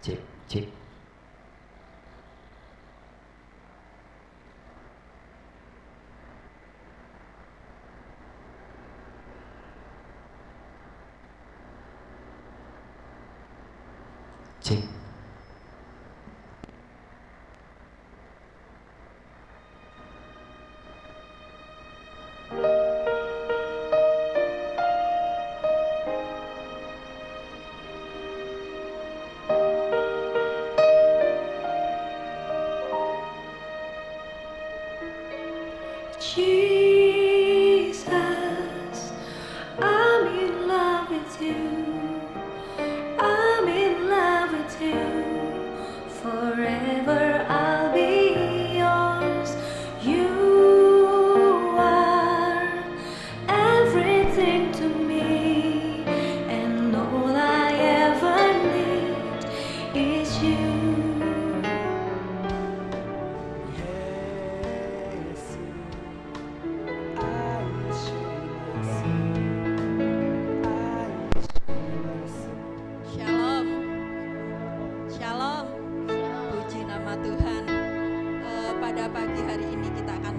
Cek, cek. Cek. Jesus, I'm in love with you. I'm in love with you. Forever I'll be yours. You are everything to me, and all I ever need is you. Shalom, shalom, puji nama Tuhan. Pada pagi hari ini kita akan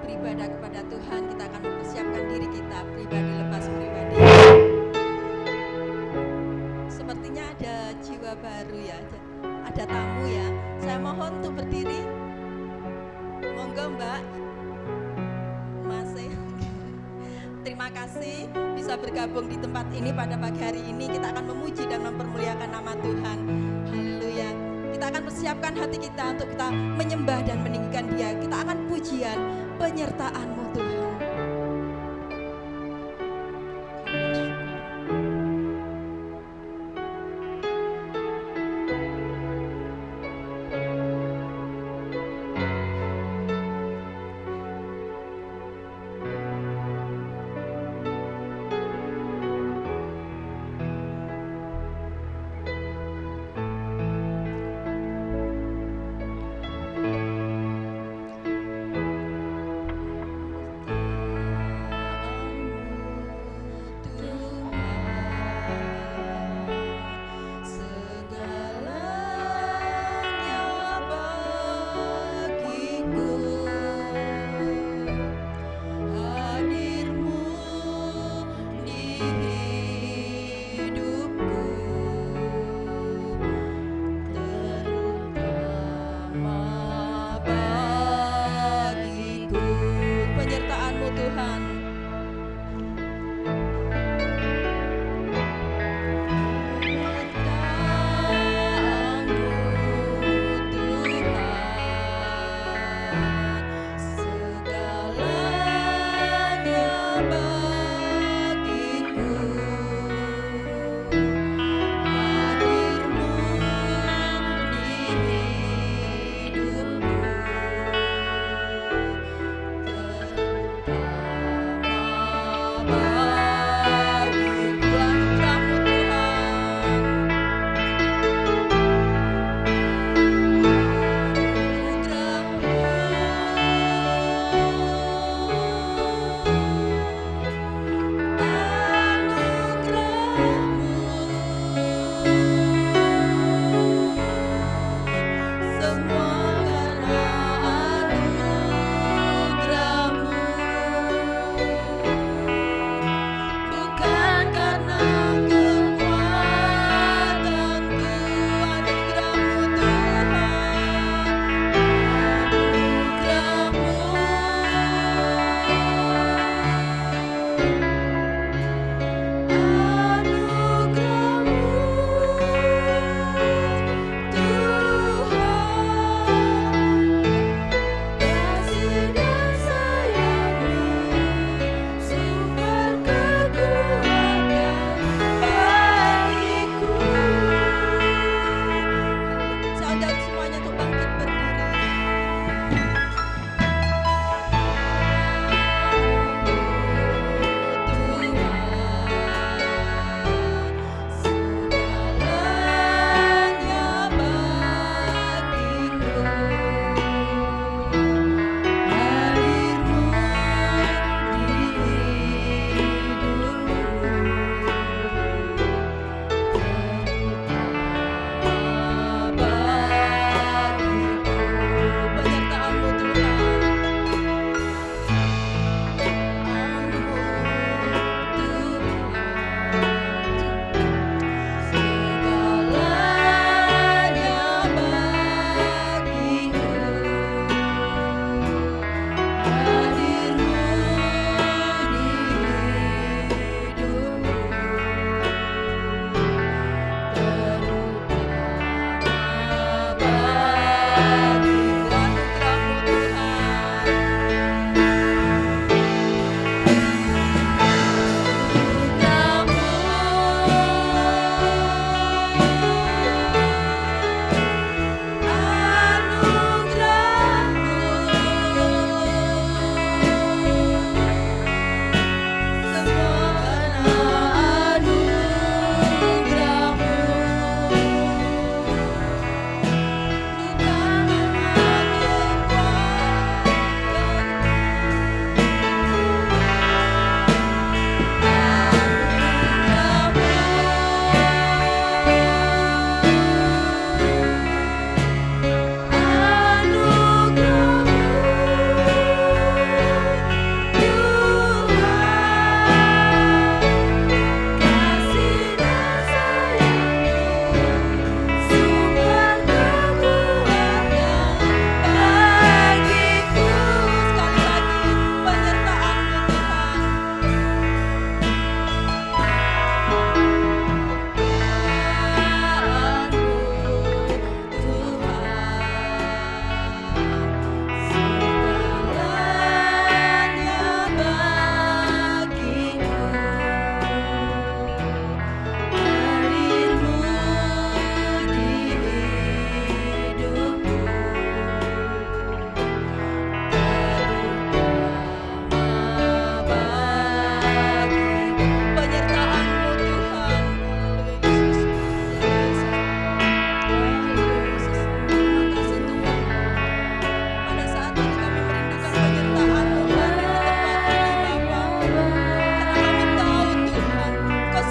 beribadah kepada Tuhan. Kita akan mempersiapkan diri kita pribadi lepas pribadi. Sepertinya ada jiwa baru ya, ada tamu ya. Saya mohon untuk berdiri. Monggo Mbak, Mas. Terima kasih bisa bergabung di tempat ini pada pagi hari ini. Kita akan memuji dan mempermuliakan nama Tuhan. Haleluya. Kita akan persiapkan hati kita untuk kita menyembah dan meninggikan Dia. Kita akan pujian penyertaan-Mu Tuhan.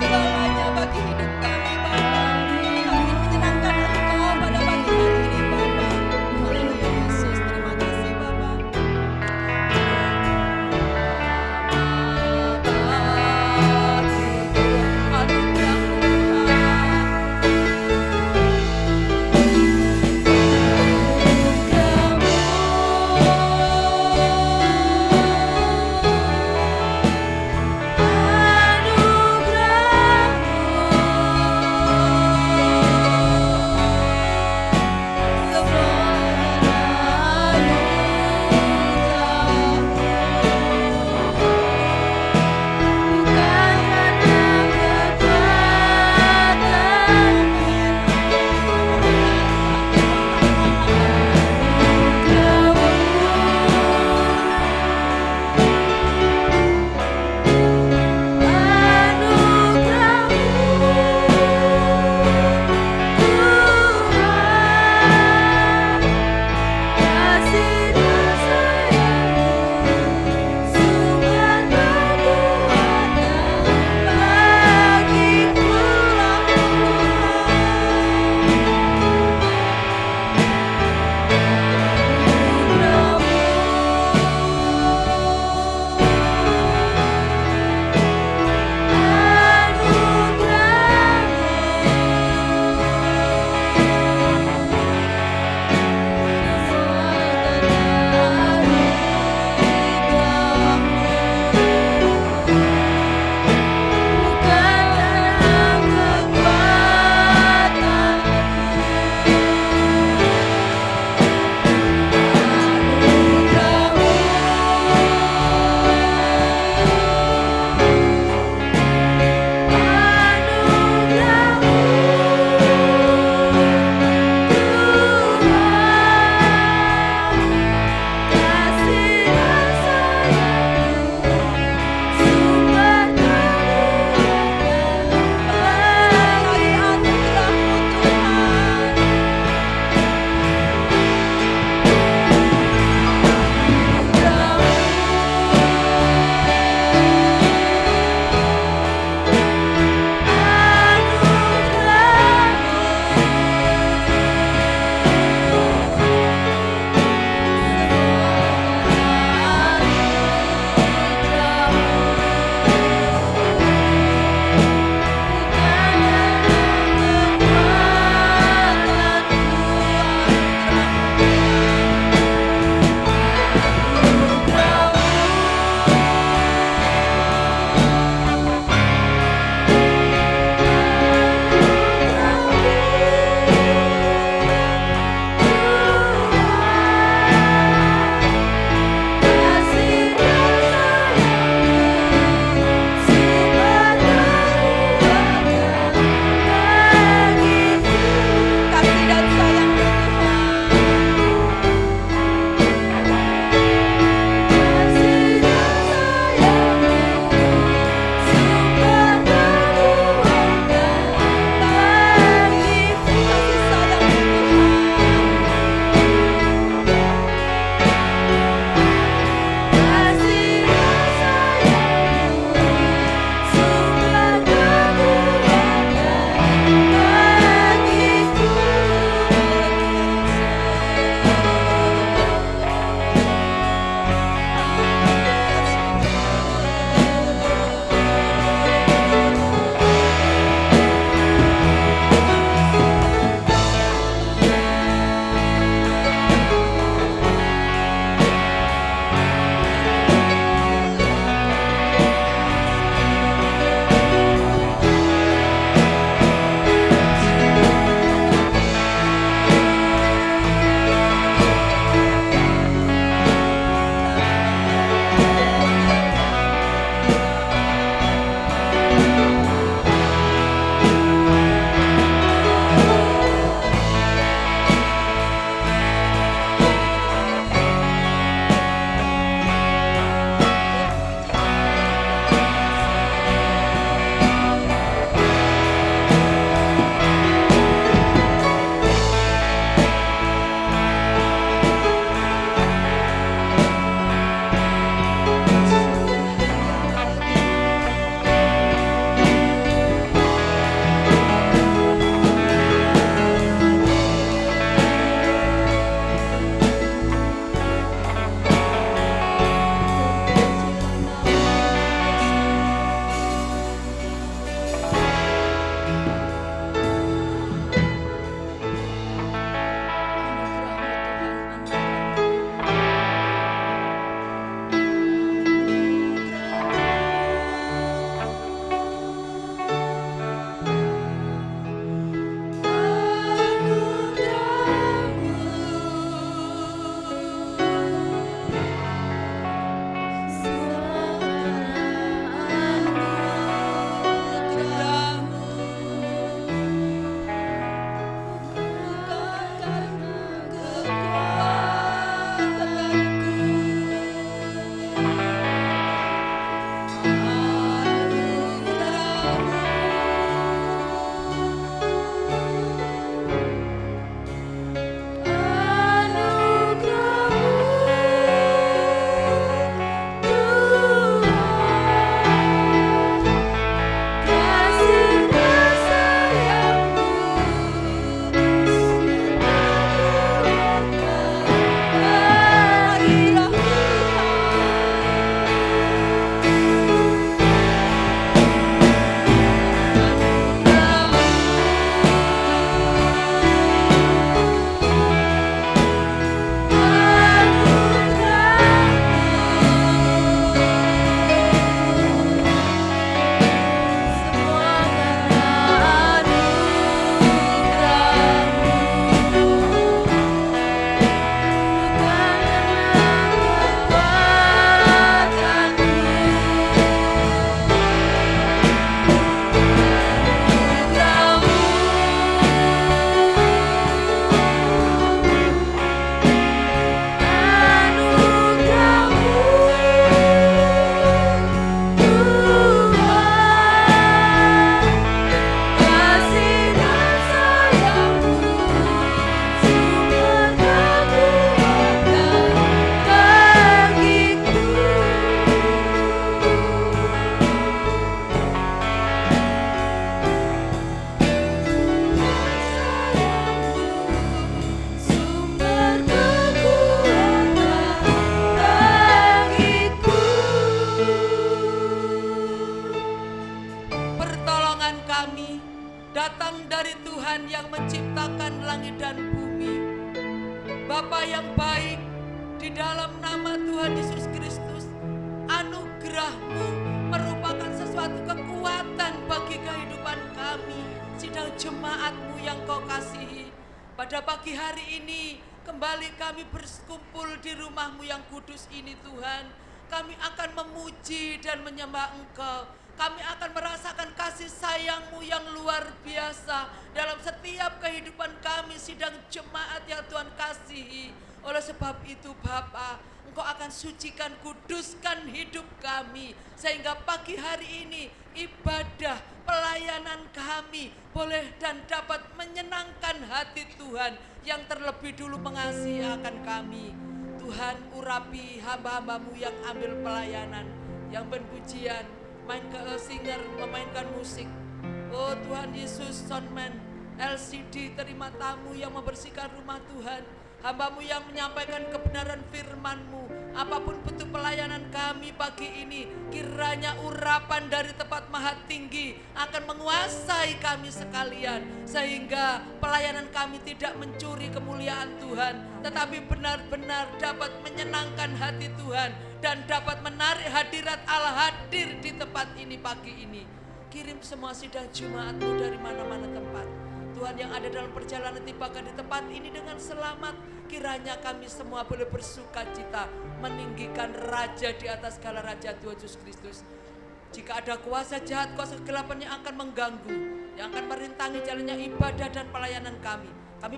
segalanya bagi hidup kami Bapa. Kami ingin menyenangkan Engkau pada pagi hari ini Bapa. Haleluya Yesus, terima kasih Bapa. Anugerah kami datang dari Tuhan yang menciptakan langit dan bumi. Bapa yang baik, di dalam nama Tuhan Yesus Kristus, anugerah-Mu merupakan sesuatu kekuatan bagi kehidupan kami, sidang jemaat-Mu yang Kau kasihi. Pada pagi hari ini, kembali kami berkumpul di rumah-Mu yang kudus ini Tuhan. Kami akan memuji dan menyembah Engkau. Kami akan merasakan kasih sayang-Mu yang luar biasa dalam setiap kehidupan kami, sidang jemaat yang Tuhan kasihi. Oleh sebab itu Bapa, Engkau akan sucikan, kuduskan hidup kami, sehingga pagi hari ini ibadah, pelayanan kami boleh dan dapat menyenangkan hati Tuhan yang terlebih dulu mengasihi akan kami. Tuhan, urapi hamba-hamba-Mu yang ambil pelayanan, yang berpujian, main ke singer, memainkan musik. Oh Tuhan Yesus, soundman, LCD, terima tamu yang membersihkan rumah Tuhan. Hamba-Mu yang menyampaikan kebenaran firman-Mu. Apapun bentuk pelayanan kami pagi ini, kiranya urapan dari tempat maha tinggi akan menguasai kami sekalian. Sehingga pelayanan kami tidak mencuri kemuliaan Tuhan, tetapi benar-benar dapat menyenangkan hati Tuhan. Dan dapat menarik hadirat Allah hadir di tempat ini pagi ini. Kirim semua sidang jemaat-Mu dari mana-mana tempat. Tuhan yang ada dalam perjalanan tibakan di tempat ini dengan selamat. Kiranya kami semua boleh bersuka cita meninggikan Raja di atas segala raja, Tuhan Yesus Kristus. Jika ada kuasa jahat, kuasa kegelapan yang akan mengganggu, yang akan merintangi jalannya ibadah dan pelayanan kami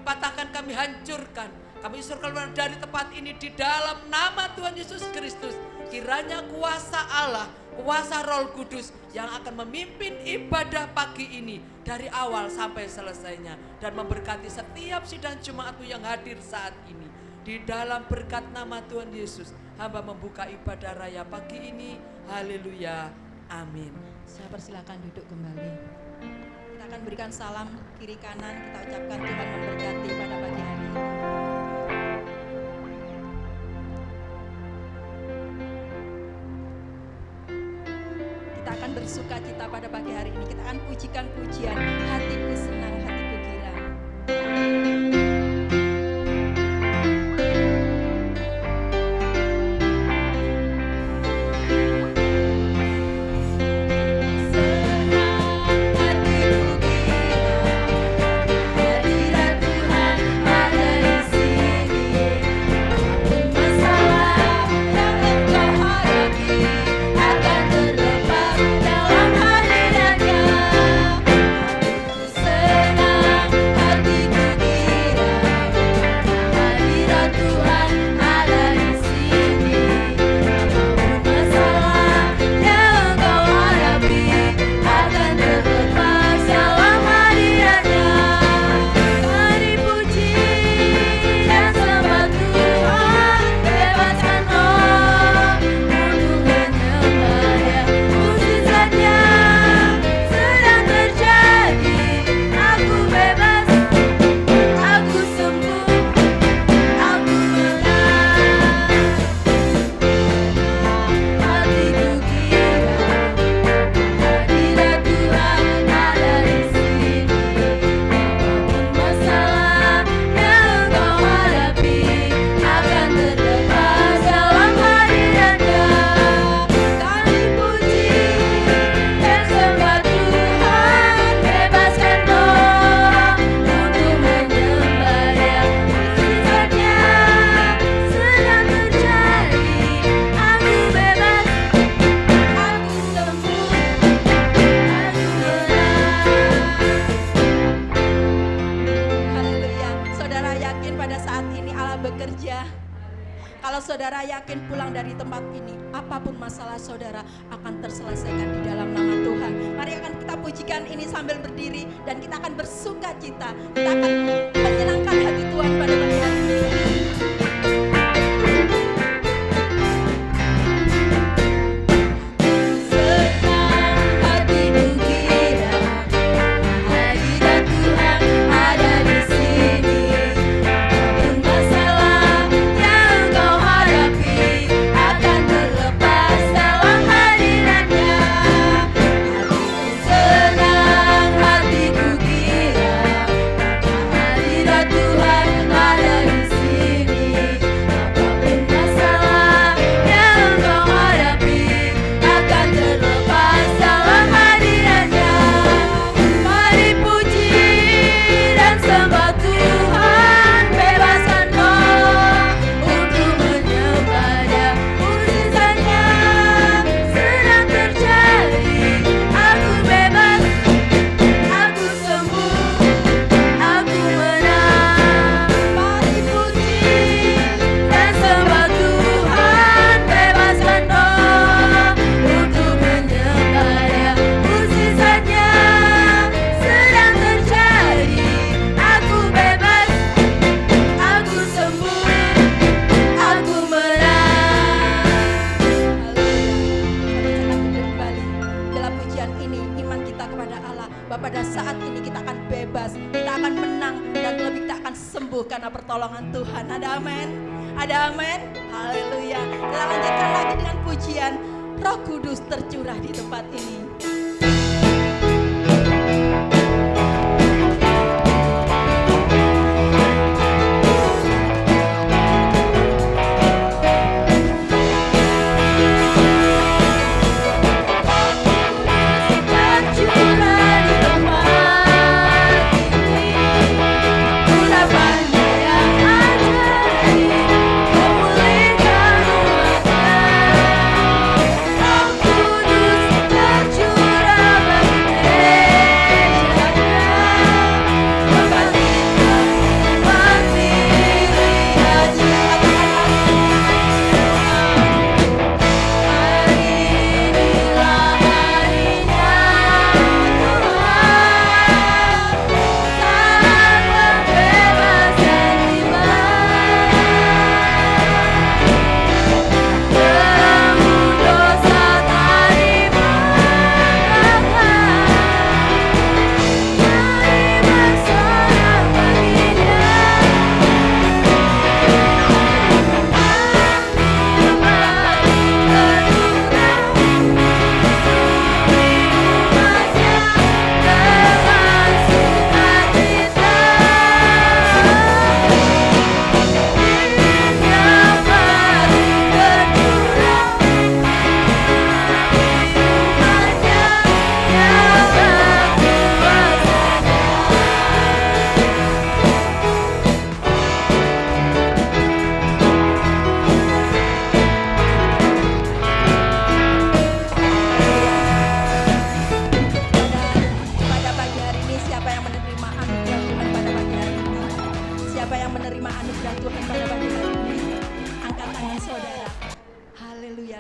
patahkan, kami hancurkan. Kami suruh keluar dari tempat ini di dalam nama Tuhan Yesus Kristus. Kiranya kuasa Allah, kuasa Roh Kudus yang akan memimpin ibadah pagi ini dari awal sampai selesainya. Dan memberkati setiap sidang jemaat-Mu yang hadir saat ini. Di dalam berkat nama Tuhan Yesus, hamba membuka ibadah raya pagi ini. Haleluya, amin. Saya persilakan duduk kembali. Kita akan berikan salam kiri kanan, kita ucapkan Tuhan memberkati pada pagi hari ini. Kita akan bersuka cita pada pagi hari ini. Kita akan pujikan pujian, hatiku senang, hatiku girang. Saudara yakin pulang dari tempat ini, apapun masalah saudara akan terselesaikan di dalam nama Tuhan. Mari akan kita pujikan ini sambil berdiri dan kita akan bersuka cita. Kita akan menyenangkan hati Tuhan pada pagi hari ini. Senang bahwa pada saat ini kita akan bebas, kita akan menang, dan lebih kita akan sembuh karena pertolongan Tuhan. Ada amin? Ada amin? Haleluya. Kita lanjutkan lagi dengan pujian Roh Kudus tercurah di tempat ini.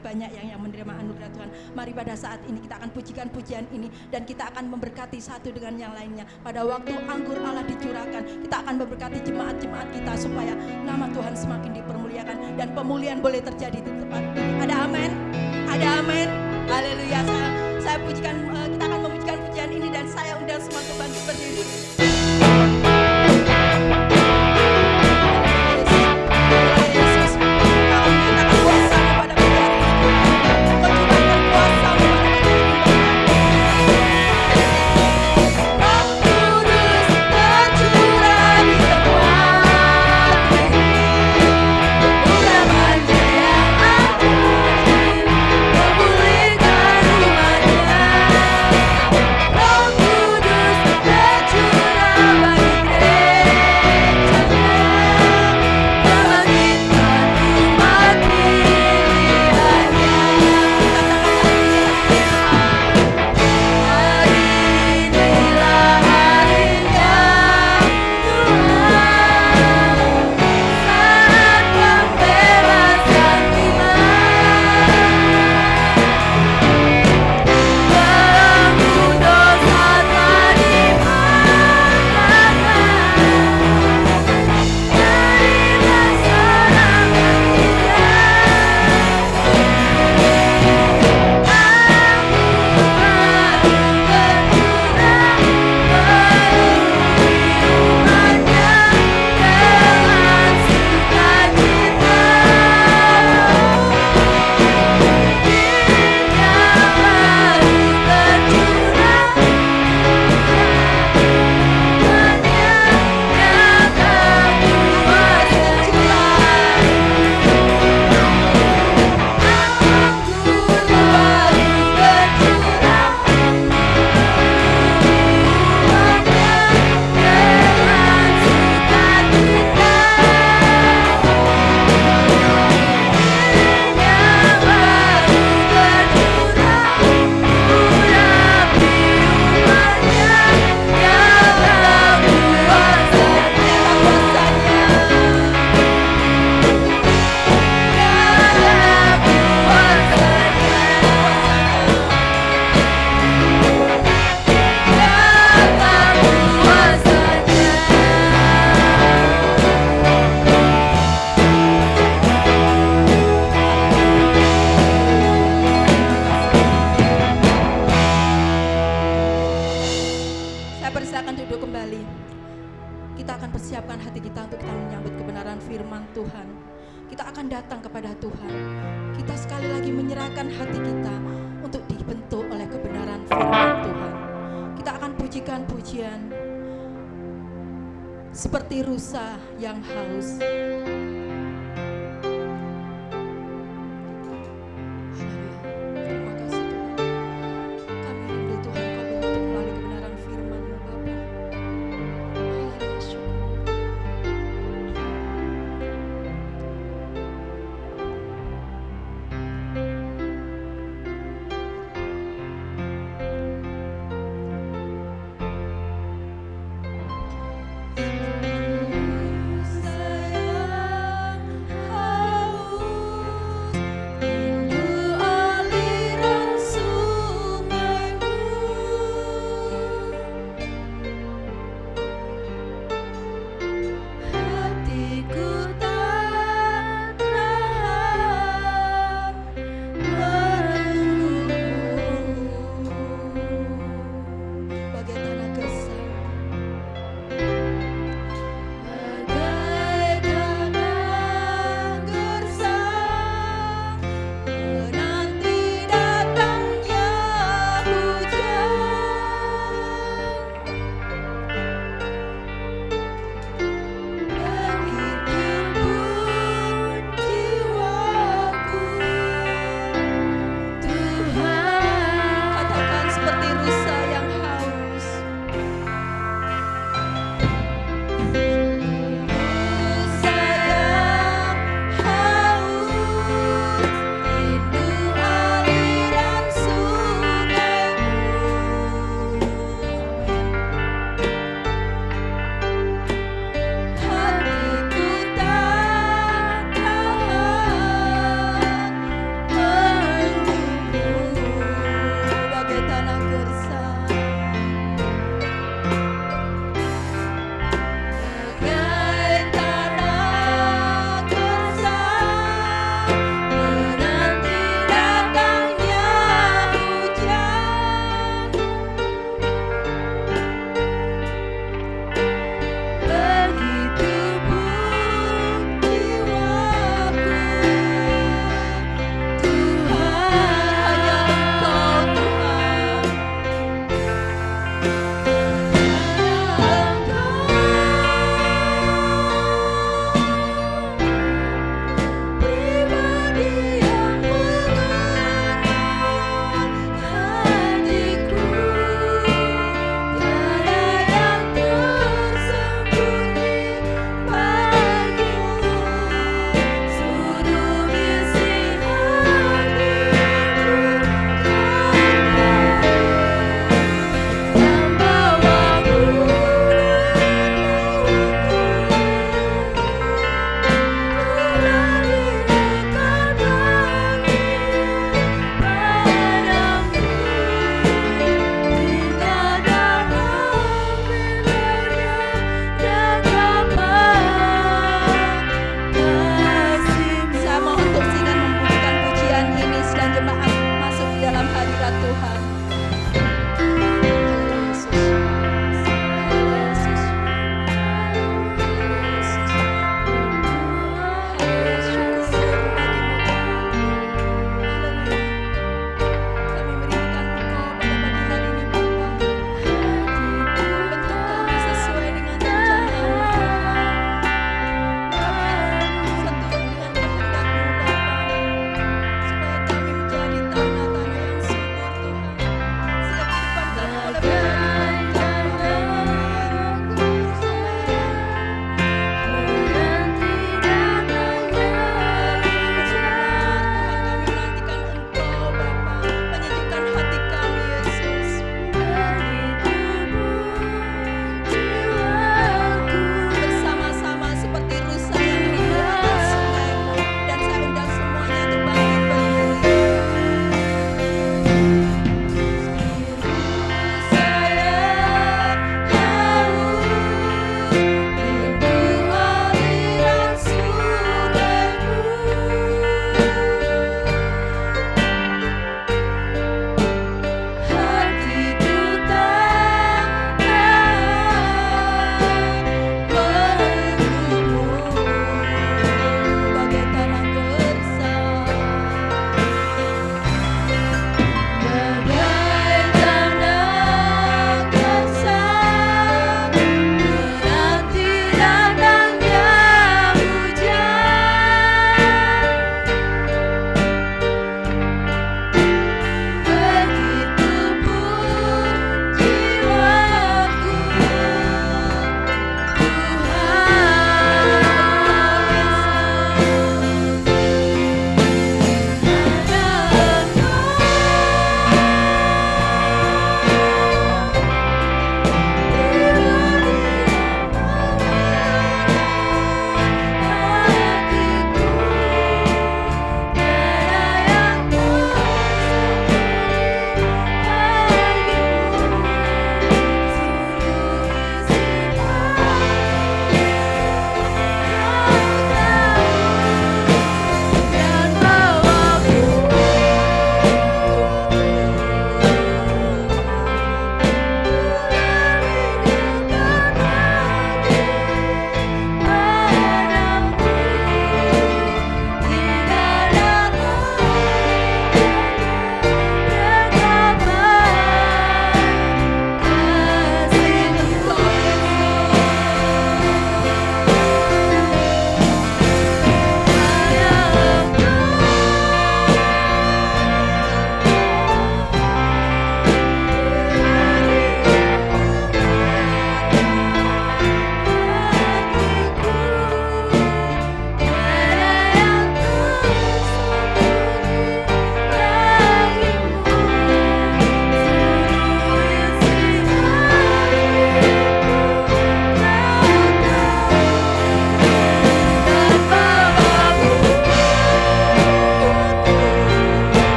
Banyak yang menerima anugerah Tuhan. Mari pada saat ini kita akan pujikan pujian ini, dan kita akan memberkati satu dengan yang lainnya. Pada waktu anggur Allah dicurahkan, kita akan memberkati jemaat-jemaat kita supaya nama Tuhan semakin dipermuliakan dan pemulihan boleh terjadi di tempat ini. Ada amin? Ada amin? Haleluya. Saya pujikan, kita akan memujikan pujian ini, dan saya undang semua untuk bangkit berdiri. Roh Kudus tercurah Kita persilakan duduk kembali. Kita akan persiapkan hati kita untuk kita menyambut kebenaran firman Tuhan. Kita akan datang kepada Tuhan. Kita sekali lagi menyerahkan hati kita untuk dibentuk oleh kebenaran firman Tuhan. Kita akan pujikan pujian seperti rusa yang haus. Terima kasih Tuhan. Kami rindu Tuhan Kau bentuk melalui kebenaran firman-Mu Bapa. Haleluya, syukur. Saya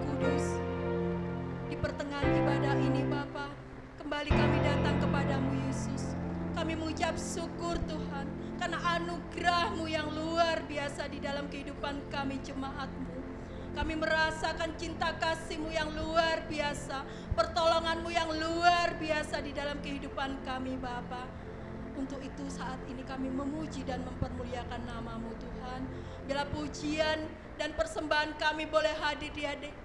Kudus, di pertengahan ibadah ini Bapa, kembali kami datang kepadamu Yesus. Kami mengucap syukur Tuhan, karena anugerah-Mu yang luar biasa di dalam kehidupan kami jemaat-Mu. Kami merasakan cinta kasih-Mu yang luar biasa, pertolongan-Mu yang luar biasa di dalam kehidupan kami Bapa. Untuk itu saat ini kami memuji dan mempermuliakan nama-Mu Tuhan. Bila pujian dan persembahan kami boleh hadir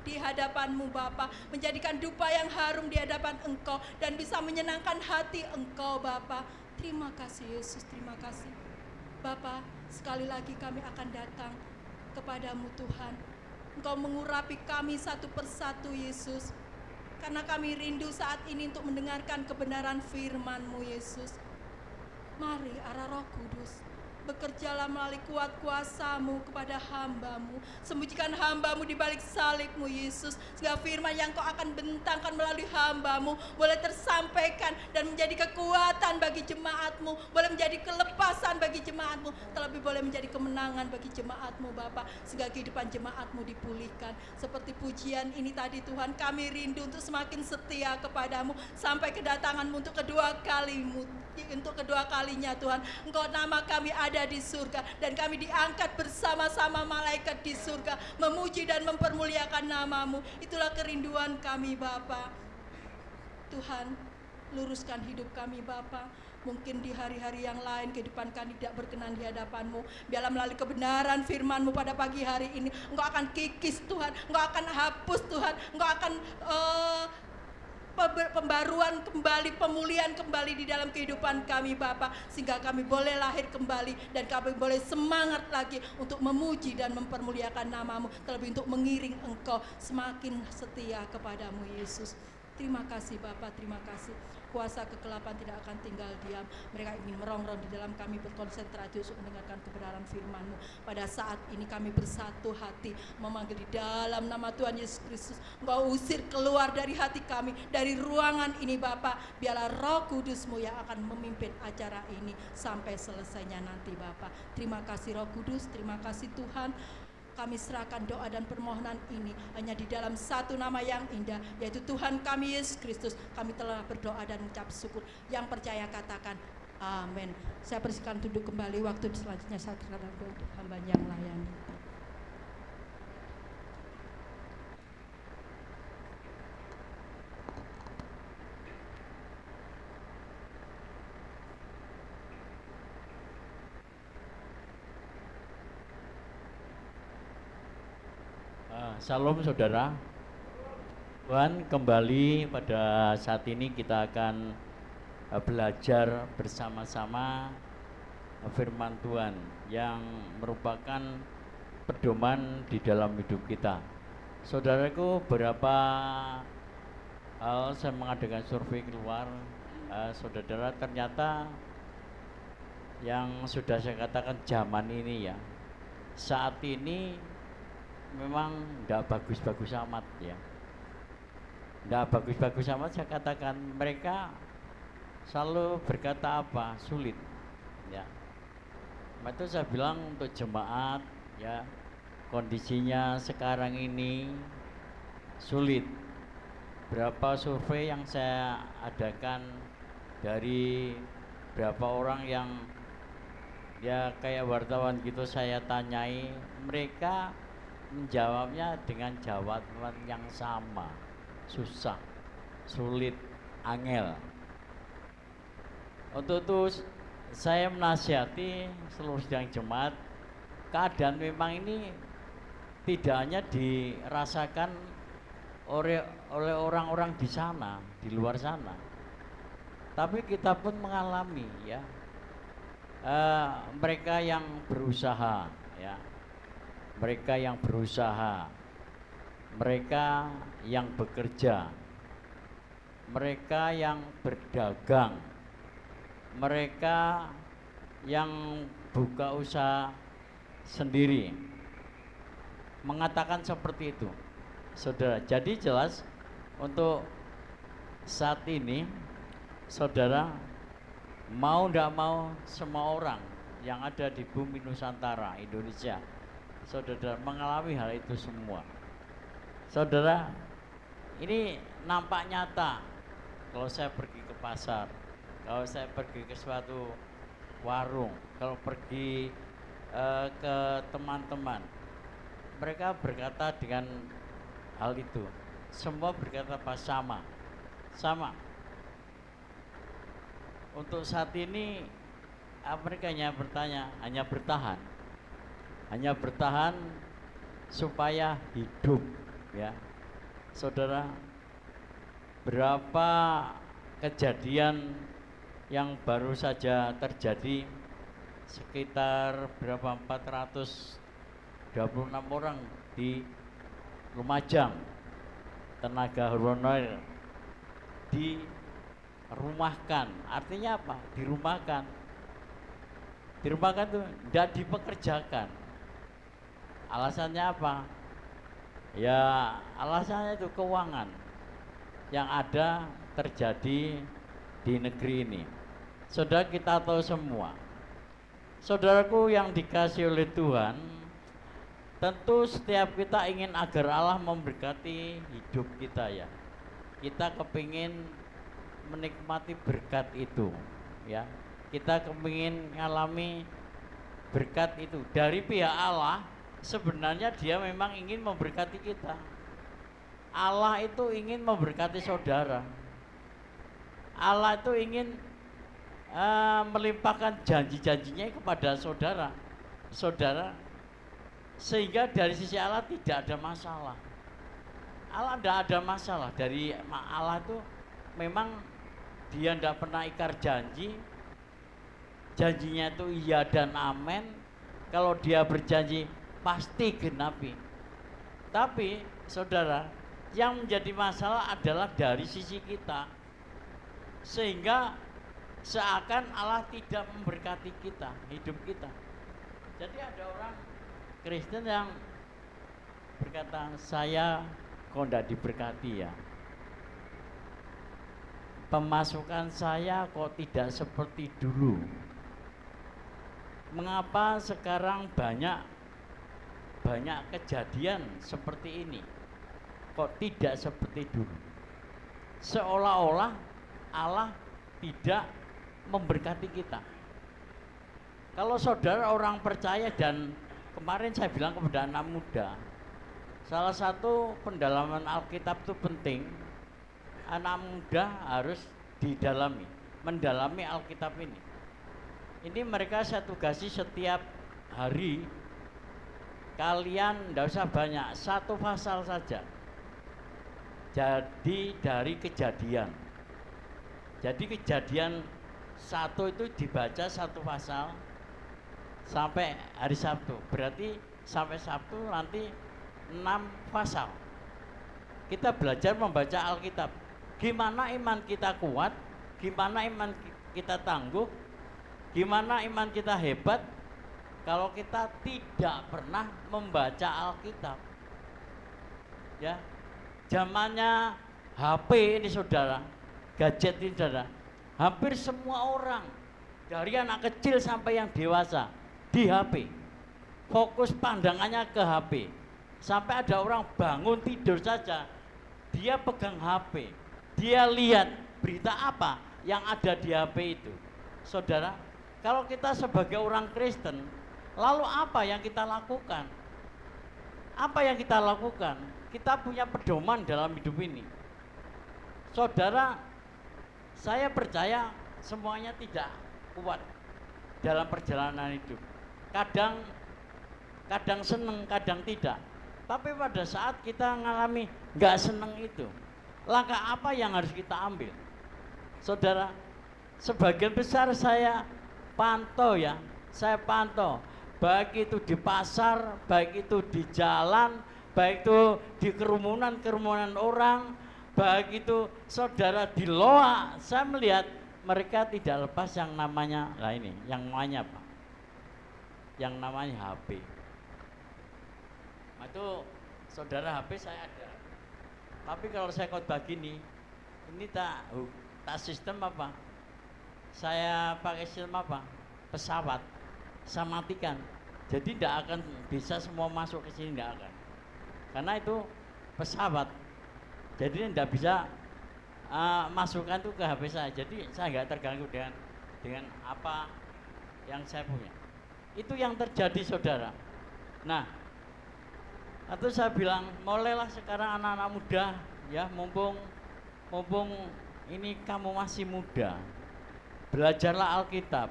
di hadapan-Mu Bapa, menjadikan dupa yang harum di hadapan Engkau dan bisa menyenangkan hati Engkau Bapa. Terima kasih Yesus, terima kasih. Bapa, sekali lagi kami akan datang kepadamu Tuhan. Engkau mengurapi kami satu persatu Yesus. Karena kami rindu saat ini untuk mendengarkan kebenaran firman-Mu Yesus. Mari arah Roh Kudus, bekerjalah melalui kuat kuasa-Mu kepada hamba-Mu. Sembunyikan hamba-Mu di balik salib-Mu Yesus, sehingga firman yang Kau akan bentangkan melalui hamba-Mu boleh tersampaikan dan menjadi kekuatan bagi jemaat-Mu, boleh menjadi kelepasan bagi jemaat-Mu, terlebih boleh menjadi kemenangan bagi jemaat-Mu Bapa, sehingga kehidupan jemaat-Mu dipulihkan. Seperti pujian ini tadi Tuhan, kami rindu untuk semakin setia kepadamu sampai kedatangan-Mu untuk kedua kalinya Tuhan. Engkau, nama kami ada di surga dan kami diangkat bersama-sama malaikat di surga, memuji dan mempermuliakan nama-Mu. Itulah kerinduan kami Bapa. Tuhan, luruskan hidup kami Bapa. Mungkin di hari-hari yang lain kehidupan kami tidak berkenan di hadapan-Mu. Biarlah melalui kebenaran firman-Mu pada pagi hari ini, Engkau akan kikis Tuhan, Engkau akan hapus Tuhan, Engkau akan pembaruan kembali, pemulihan kembali di dalam kehidupan kami Bapa, sehingga kami boleh lahir kembali dan kami boleh semangat lagi untuk memuji dan mempermuliakan nama-Mu, terlebih untuk mengiring Engkau semakin setia kepadamu Yesus. Terima kasih Bapa, terima kasih. Kuasa kegelapan tidak akan tinggal diam. Mereka ingin merongrong di dalam kami, berkonsentrasi untuk mendengarkan kebenaran firman-Mu. Pada saat ini kami bersatu hati memanggil di dalam nama Tuhan Yesus Kristus. Engkau usir keluar dari hati kami, dari ruangan ini Bapa. Biarlah Roh Kudus-Mu yang akan memimpin acara ini sampai selesainya nanti Bapa. Terima kasih Roh Kudus, terima kasih Tuhan. Kami serahkan doa dan permohonan ini hanya di dalam satu nama yang indah, yaitu Tuhan kami Yesus Kristus. Kami telah berdoa dan mengucap syukur. Yang percaya katakan amin. Saya persilakan duduk kembali. Waktu selanjutnya saya serahkan untuk hamba yang melayani. Shalom saudara. Tuhan, kembali pada saat ini kita akan belajar bersama-sama firman Tuhan yang merupakan pedoman di dalam hidup kita. Saudaraku, beberapa hal saya mengadakan survei keluar, saudara, ternyata yang sudah saya katakan zaman ini ya, saat ini memang tidak bagus-bagus amat ya, tidak bagus-bagus amat. Saya katakan mereka selalu berkata apa? Sulit ya. Itu saya bilang untuk jemaat ya, kondisinya sekarang ini sulit. Berapa survei yang saya adakan dari berapa orang yang ya kayak wartawan gitu, saya tanyai, mereka menjawabnya dengan jawaban yang sama, susah, sulit, angel. Untuk itu saya menasihati seluruh sidang jemaat, keadaan memang ini tidak hanya dirasakan oleh orang-orang di sana, di luar sana, tapi kita pun mengalami ya. Mereka yang berusaha ya, mereka yang berusaha, mereka yang bekerja, mereka yang berdagang, mereka yang buka usaha sendiri, mengatakan seperti itu, saudara. Jadi jelas untuk saat ini, saudara, mau tidak mau semua orang yang ada di bumi Nusantara, Indonesia, saudara, mengalami hal itu semua. Saudara, ini nampak nyata kalau saya pergi ke pasar, kalau saya pergi ke suatu warung, kalau pergi ke teman-teman, mereka berkata dengan hal itu. Semua berkata apa? Sama. Untuk saat ini mereka hanya bertahan supaya hidup, ya. Saudara, berapa kejadian yang baru saja terjadi, sekitar berapa 426 orang di Lumajang, tenaga honorer dirumahkan. Artinya apa? Dirumahkan itu tidak dipekerjakan. Alasannya apa? Ya alasannya itu keuangan yang ada terjadi di negeri ini. Saudara, kita tahu semua. Saudaraku yang dikasihi oleh Tuhan, tentu setiap kita ingin agar Allah memberkati hidup kita, ya. Kita kepingin menikmati berkat itu, ya. Kita kepingin ngalami berkat itu dari pihak Allah. Sebenarnya dia memang ingin memberkati kita. Allah itu ingin memberkati saudara. Allah itu ingin melimpahkan janji-janjinya kepada saudara, sehingga dari sisi Allah tidak ada masalah. Allah tidak ada masalah. Dari Allah itu memang dia tidak pernah ingkar janji. Janjinya itu iya dan amin. Kalau dia berjanji pasti genapi. Tapi saudara, yang menjadi masalah adalah dari sisi kita, sehingga seakan Allah tidak memberkati kita, hidup kita. Jadi ada orang Kristen yang berkata, saya kok tidak diberkati, ya. Pemasukan saya kok tidak seperti dulu. Mengapa sekarang banyak kejadian seperti ini? Kok tidak seperti dulu? Seolah-olah Allah tidak memberkati kita. Kalau saudara orang percaya, dan kemarin saya bilang kepada anak muda, salah satu pendalaman Alkitab itu penting. Anak muda harus mendalami Alkitab ini. Ini mereka saya tugasi setiap hari, kalian tidak usah banyak, 1 pasal saja. Jadi dari Kejadian. Jadi Kejadian 1 itu dibaca 1 pasal sampai hari Sabtu. Berarti sampai Sabtu nanti 6 pasal. Kita belajar membaca Alkitab. Gimana iman kita kuat, gimana iman kita tangguh, gimana iman kita hebat kalau kita tidak pernah membaca Alkitab. Ya. Zamannya HP ini saudara, gadget ini saudara, hampir semua orang dari anak kecil sampai yang dewasa di HP, fokus pandangannya ke HP. Sampai ada orang bangun tidur saja dia pegang HP, dia lihat berita apa yang ada di HP itu. Saudara, kalau kita sebagai orang Kristen, lalu apa yang kita lakukan? Apa yang kita lakukan? Kita punya pedoman dalam hidup ini. Saudara, saya percaya semuanya tidak kuat dalam perjalanan hidup. Kadang seneng, kadang tidak. Tapi pada saat kita mengalami nggak seneng itu, langkah apa yang harus kita ambil? Saudara, sebagian besar saya pantau, ya. Saya pantau, baik itu di pasar, baik itu di jalan, baik itu di kerumunan orang, baik itu saudara di loa, saya melihat mereka tidak lepas yang namanya, yang namanya apa? Yang namanya HP. Itu saudara, HP saya ada. Tapi kalau saya khotbah gini, ini tak sistem apa? Saya pakai sistem apa? Pesawat. Saya matikan. Jadi tidak akan bisa semua masuk ke sini, tidak akan. Karena itu pesawat. Jadi tidak bisa masukkan tuh ke HP saya. Jadi saya nggak terganggu dengan apa yang saya punya. Itu yang terjadi saudara. Nah, atau saya bilang mulailah sekarang anak-anak muda ya, mumpung ini kamu masih muda, belajarlah Alkitab.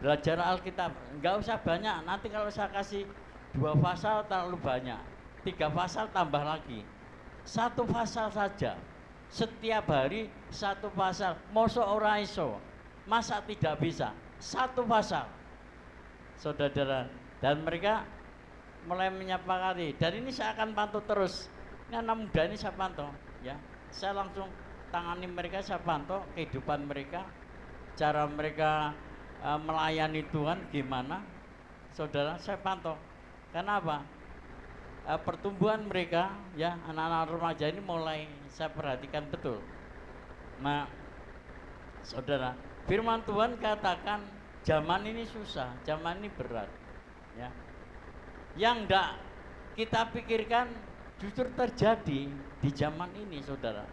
Belajarlah Alkitab, nggak usah banyak. Nanti kalau saya kasih 2 pasal terlalu banyak, 3 pasal tambah lagi. 1 pasal saja. Setiap hari 1 pasal. Mosok ora iso. Masa tidak bisa? 1 pasal. Saudara, dan mereka mulai menyepakati. Dan ini saya akan pantau terus. Ini anak muda ini saya pantau, ya. Saya langsung tangani mereka, saya pantau kehidupan mereka, cara mereka melayani Tuhan gimana, saudara, saya pantau. Kenapa? Pertumbuhan mereka, ya, anak-anak remaja ini mulai saya perhatikan betul. Nah, saudara, firman Tuhan katakan zaman ini susah, zaman ini berat, ya. Yang enggak kita pikirkan justru terjadi di zaman ini, saudara.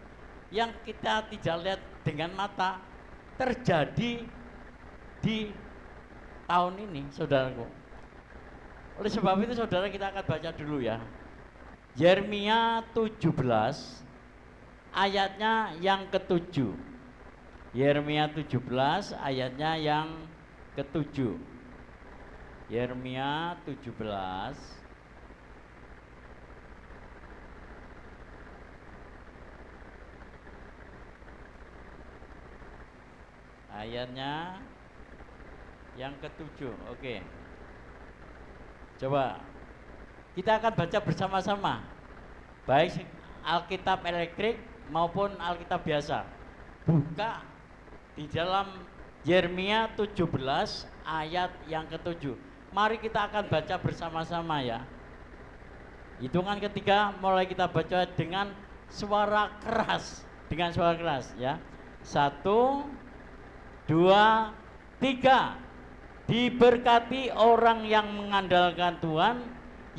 Yang kita tidak lihat dengan mata terjadi di tahun ini, saudaraku. Oleh sebab itu saudara, kita akan baca dulu ya. Yeremia 17 ayatnya yang ke-7. Yeremia 17 ayatnya yang ke-7. Yeremia 17 ayatnya yang ke-7. Oke. Coba kita akan baca bersama-sama, baik Alkitab elektrik maupun Alkitab biasa. Buka di dalam Yeremia 17 ayat yang ke-7. Mari kita akan baca bersama-sama ya. Hitungan ketiga mulai kita baca dengan suara keras, ya. 1, 2, 3. Diberkati orang yang mengandalkan Tuhan,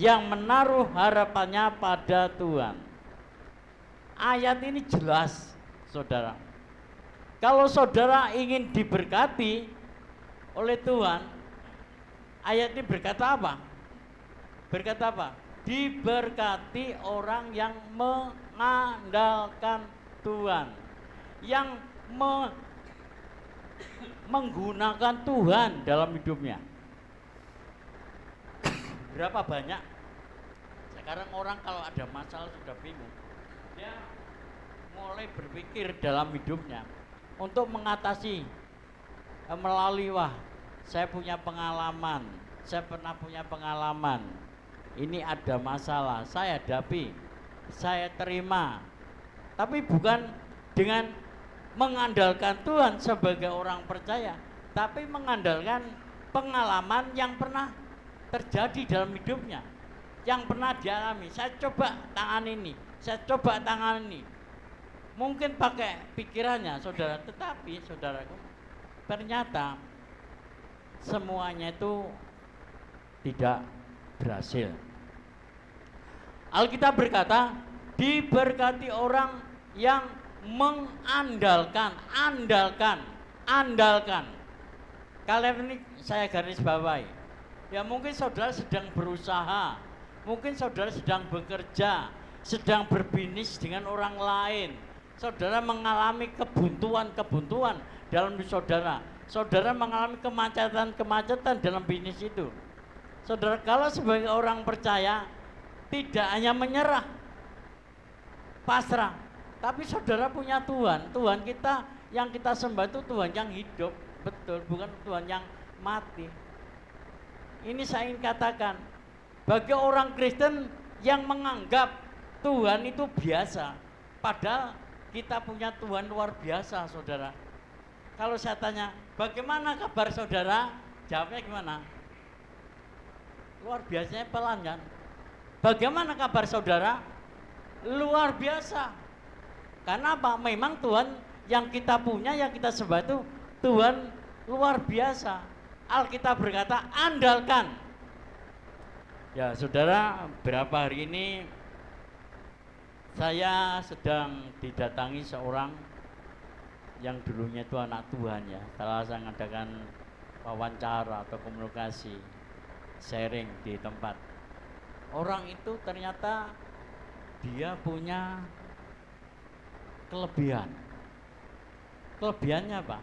yang menaruh harapannya pada Tuhan. Ayat ini jelas, saudara. Kalau saudara ingin diberkati oleh Tuhan, ayat ini berkata apa? Berkata apa? Diberkati orang yang mengandalkan Tuhan, yang menggunakan Tuhan dalam hidupnya. Berapa banyak sekarang orang kalau ada masalah sudah bingung, dia mulai berpikir dalam hidupnya untuk mengatasi melalui, wah, saya punya pengalaman, saya pernah punya pengalaman, ini ada masalah, saya hadapi, saya terima. Tapi bukan dengan mengandalkan Tuhan sebagai orang percaya, tapi mengandalkan pengalaman yang pernah terjadi dalam hidupnya, yang pernah dialami. Saya coba tangan ini, saya coba tangan ini. Mungkin pakai pikirannya, saudara, tetapi saudaraku, ternyata semuanya itu tidak berhasil. Alkitab berkata, diberkati orang yang mengandalkan, andalkan. Kalian ini saya garis bawahi. Ya, mungkin saudara sedang berusaha, mungkin saudara sedang bekerja, sedang berbisnis dengan orang lain. Saudara mengalami kebuntuan dalam hidup saudara. Saudara mengalami kemacetan dalam bisnis itu. Saudara, kalau sebagai orang percaya tidak hanya menyerah, pasrah, tapi saudara punya Tuhan. Tuhan kita yang kita sembah itu Tuhan yang hidup, betul, bukan Tuhan yang mati. Ini saya ingin katakan, bagi orang Kristen yang menganggap Tuhan itu biasa, padahal kita punya Tuhan luar biasa, saudara. Kalau saya tanya, bagaimana kabar saudara? Jawabnya gimana? Luar biasanya pelan kan? Bagaimana kabar saudara? Luar biasa. Karena apa? Memang Tuhan yang kita punya, yang kita sembah itu Tuhan luar biasa. Alkitab berkata, andalkan. Ya, saudara, berapa hari ini Saya sedang didatangi seorang yang dulunya itu anak Tuhan ya. Setelah saya mengadakan wawancara atau komunikasi, sharing di tempat, orang itu ternyata dia punya kelebihan. Kelebihannya apa?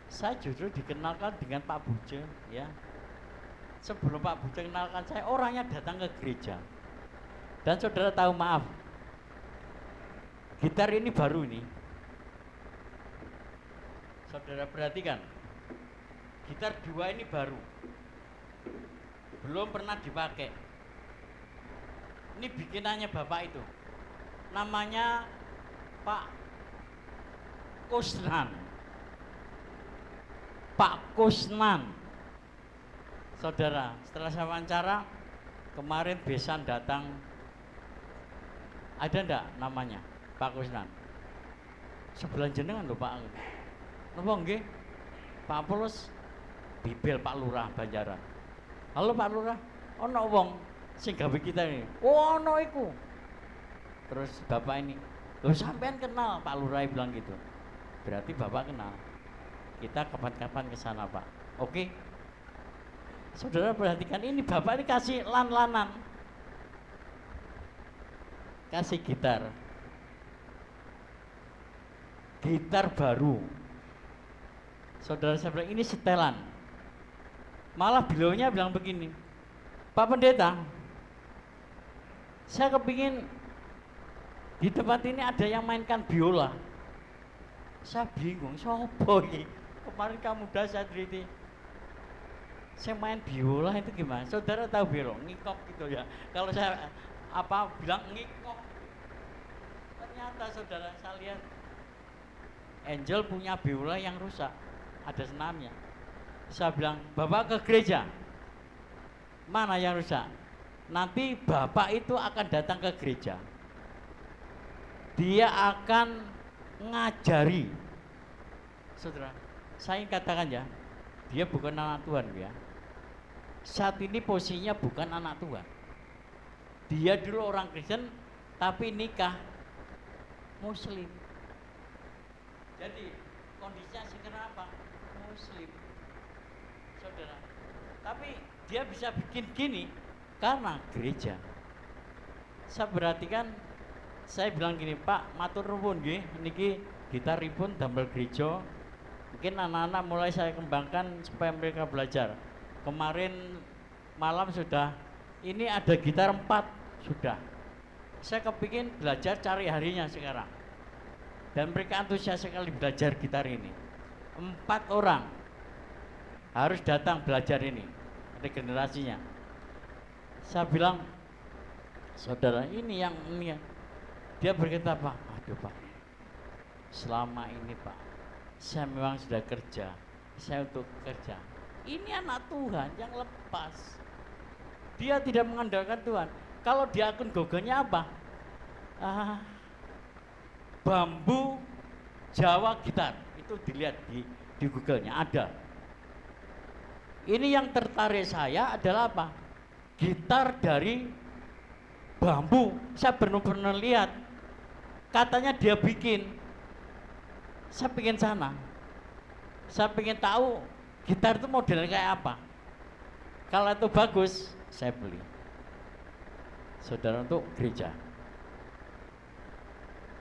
Saya justru dikenalkan dengan Pak Buce ya. Sebelum Pak Buce kenalkan saya, orangnya datang ke gereja. Dan saudara tahu, maaf, gitar ini baru ini. Saudara perhatikan, gitar 2 ini baru, belum pernah dipakai. Ini bikinannya bapak itu, namanya Pak Kusnan. Pak Kusnan. Saudara, setelah saya wawancara kemarin, besan datang, ada ndak namanya Pak Kusnan? Sebelah jenengan lho Pak. Napa nggih? Pak Apolos Bibel Pak Lurah Banjaran. Halo Pak Lurah, ono wong sing gawe kita ini. Oh, ono iku. Terus bapak ini, "Lho sampean kenal?" Pak Lurah bilang gitu. Berarti bapak kenal. Kita kapan-kapan ke sana, Pak. Oke. Saudara perhatikan, ini bapak ini kasih lan-lanan. Kasih gitar. Gitar baru. Saudara saya bilang, ini setelan. Malah beliaunya bilang begini, "Pak Pendeta, saya kepingin di tempat ini ada yang mainkan biola." Saya bingung, sopo ini? Kemarin kamu udah saya teliti, saya main biola itu gimana? Saudara tahu biola, ngikok gitu ya. Kalau saya bilang ngikok, ternyata saudara saya lihat Angel punya biola yang rusak, ada senamnya. Saya bilang, "Bapak ke gereja, mana yang rusak? Nanti bapak itu akan datang ke gereja, dia akan ngajari." Saudara, saya katakan ya, dia bukan anak Tuhan ya. Saat ini posisinya bukan anak Tuhan. Dia dulu orang Kristen tapi nikah Muslim. Jadi kondisinya sekarang apa? Muslim. Saudara, tapi dia bisa bikin gini karena gereja. Saya perhatikan, saya bilang gini, "Pak, matur nuwun nggih, niki gitaripun damel gereja. Mungkin anak-anak mulai saya kembangkan supaya mereka belajar. Kemarin malam sudah, ini ada gitar 4 sudah. Saya kepingin belajar cari harinya sekarang. Dan mereka antusias sekali belajar gitar ini. 4 orang harus datang belajar ini, regenerasinya." Saya bilang, "Saudara, ini yang ini." Dia berkata, "Pak, aduh Pak, selama ini Pak, saya memang sudah kerja, saya untuk kerja. Ini anak Tuhan yang lepas, dia tidak mengandalkan Tuhan. Kalau di akun Google-nya apa? Bambu Jawa gitar, itu dilihat di Google-nya ada. Ini yang tertarik saya adalah apa? Gitar dari bambu. Saya benar-benar lihat, katanya dia bikin. Saya pengen sana. Saya pengen tahu gitar itu modelnya kayak apa. Kalau itu bagus, saya beli. Saudara, untuk gereja.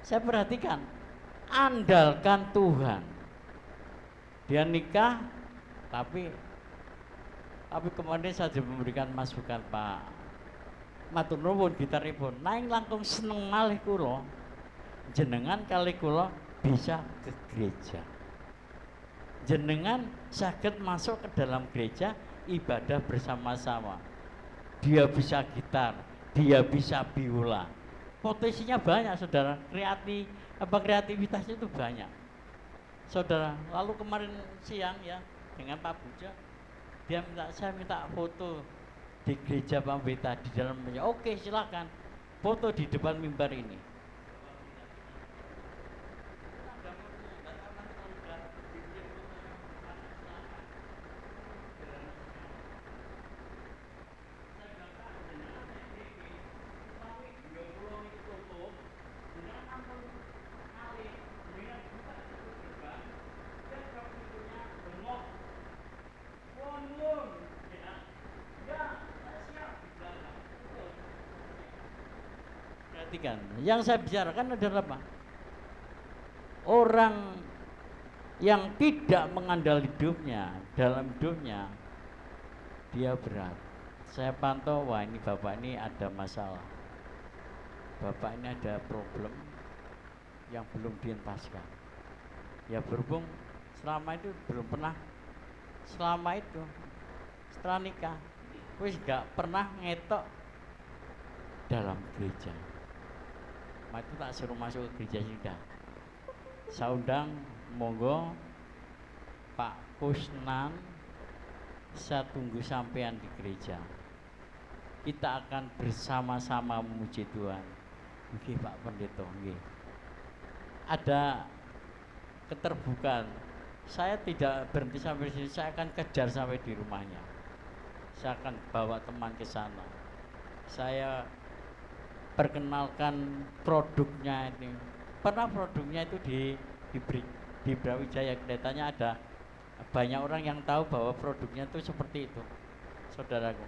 Saya perhatikan, andalkan Tuhan. Dia nikah, tapi kemarin saya juga memberikan masukan, "Pak, matur nuwun gitaripun, naing langkung seneng malih kula, jenengan kali kula bisa ke gereja. Jenengan saged masuk ke dalam gereja, ibadah bersama-sama. Dia bisa gitar, dia bisa biola. Potensinya banyak, saudara. Kreativitasnya itu banyak. Saudara, lalu kemarin siang ya dengan Pak Buja, saya minta foto di gereja Pak Pendeta di dalamnya. Oke, silakan. Foto di depan mimbar ini. perhatikan. Yang saya bicarakan adalah apa? Orang yang tidak mengandalkan hidupnya, dalam hidupnya dia berat. Saya pantau, wah ini bapak ini ada masalah, bapak ini ada problem yang belum dientaskan. Ya berhubung selama itu belum pernah, selama itu setelah nikah wis gak pernah ngetok dalam gereja. Maka tak suruh masuk ke gereja sudah. Saya undang, monggo Pak Kusnan, saya tunggu sampean di gereja. Kita akan bersama-sama memuji Tuhan. Nggih Pak Pendeta, nggih. Ada keterbukaan. Saya tidak berhenti sampai di sini, saya akan kejar sampai di rumahnya. Saya akan bawa teman ke sana. Saya perkenalkan produknya ini. Pernah produknya itu di Brawijaya, kelihatannya ada banyak orang yang tahu bahwa produknya itu seperti itu. Saudaraku,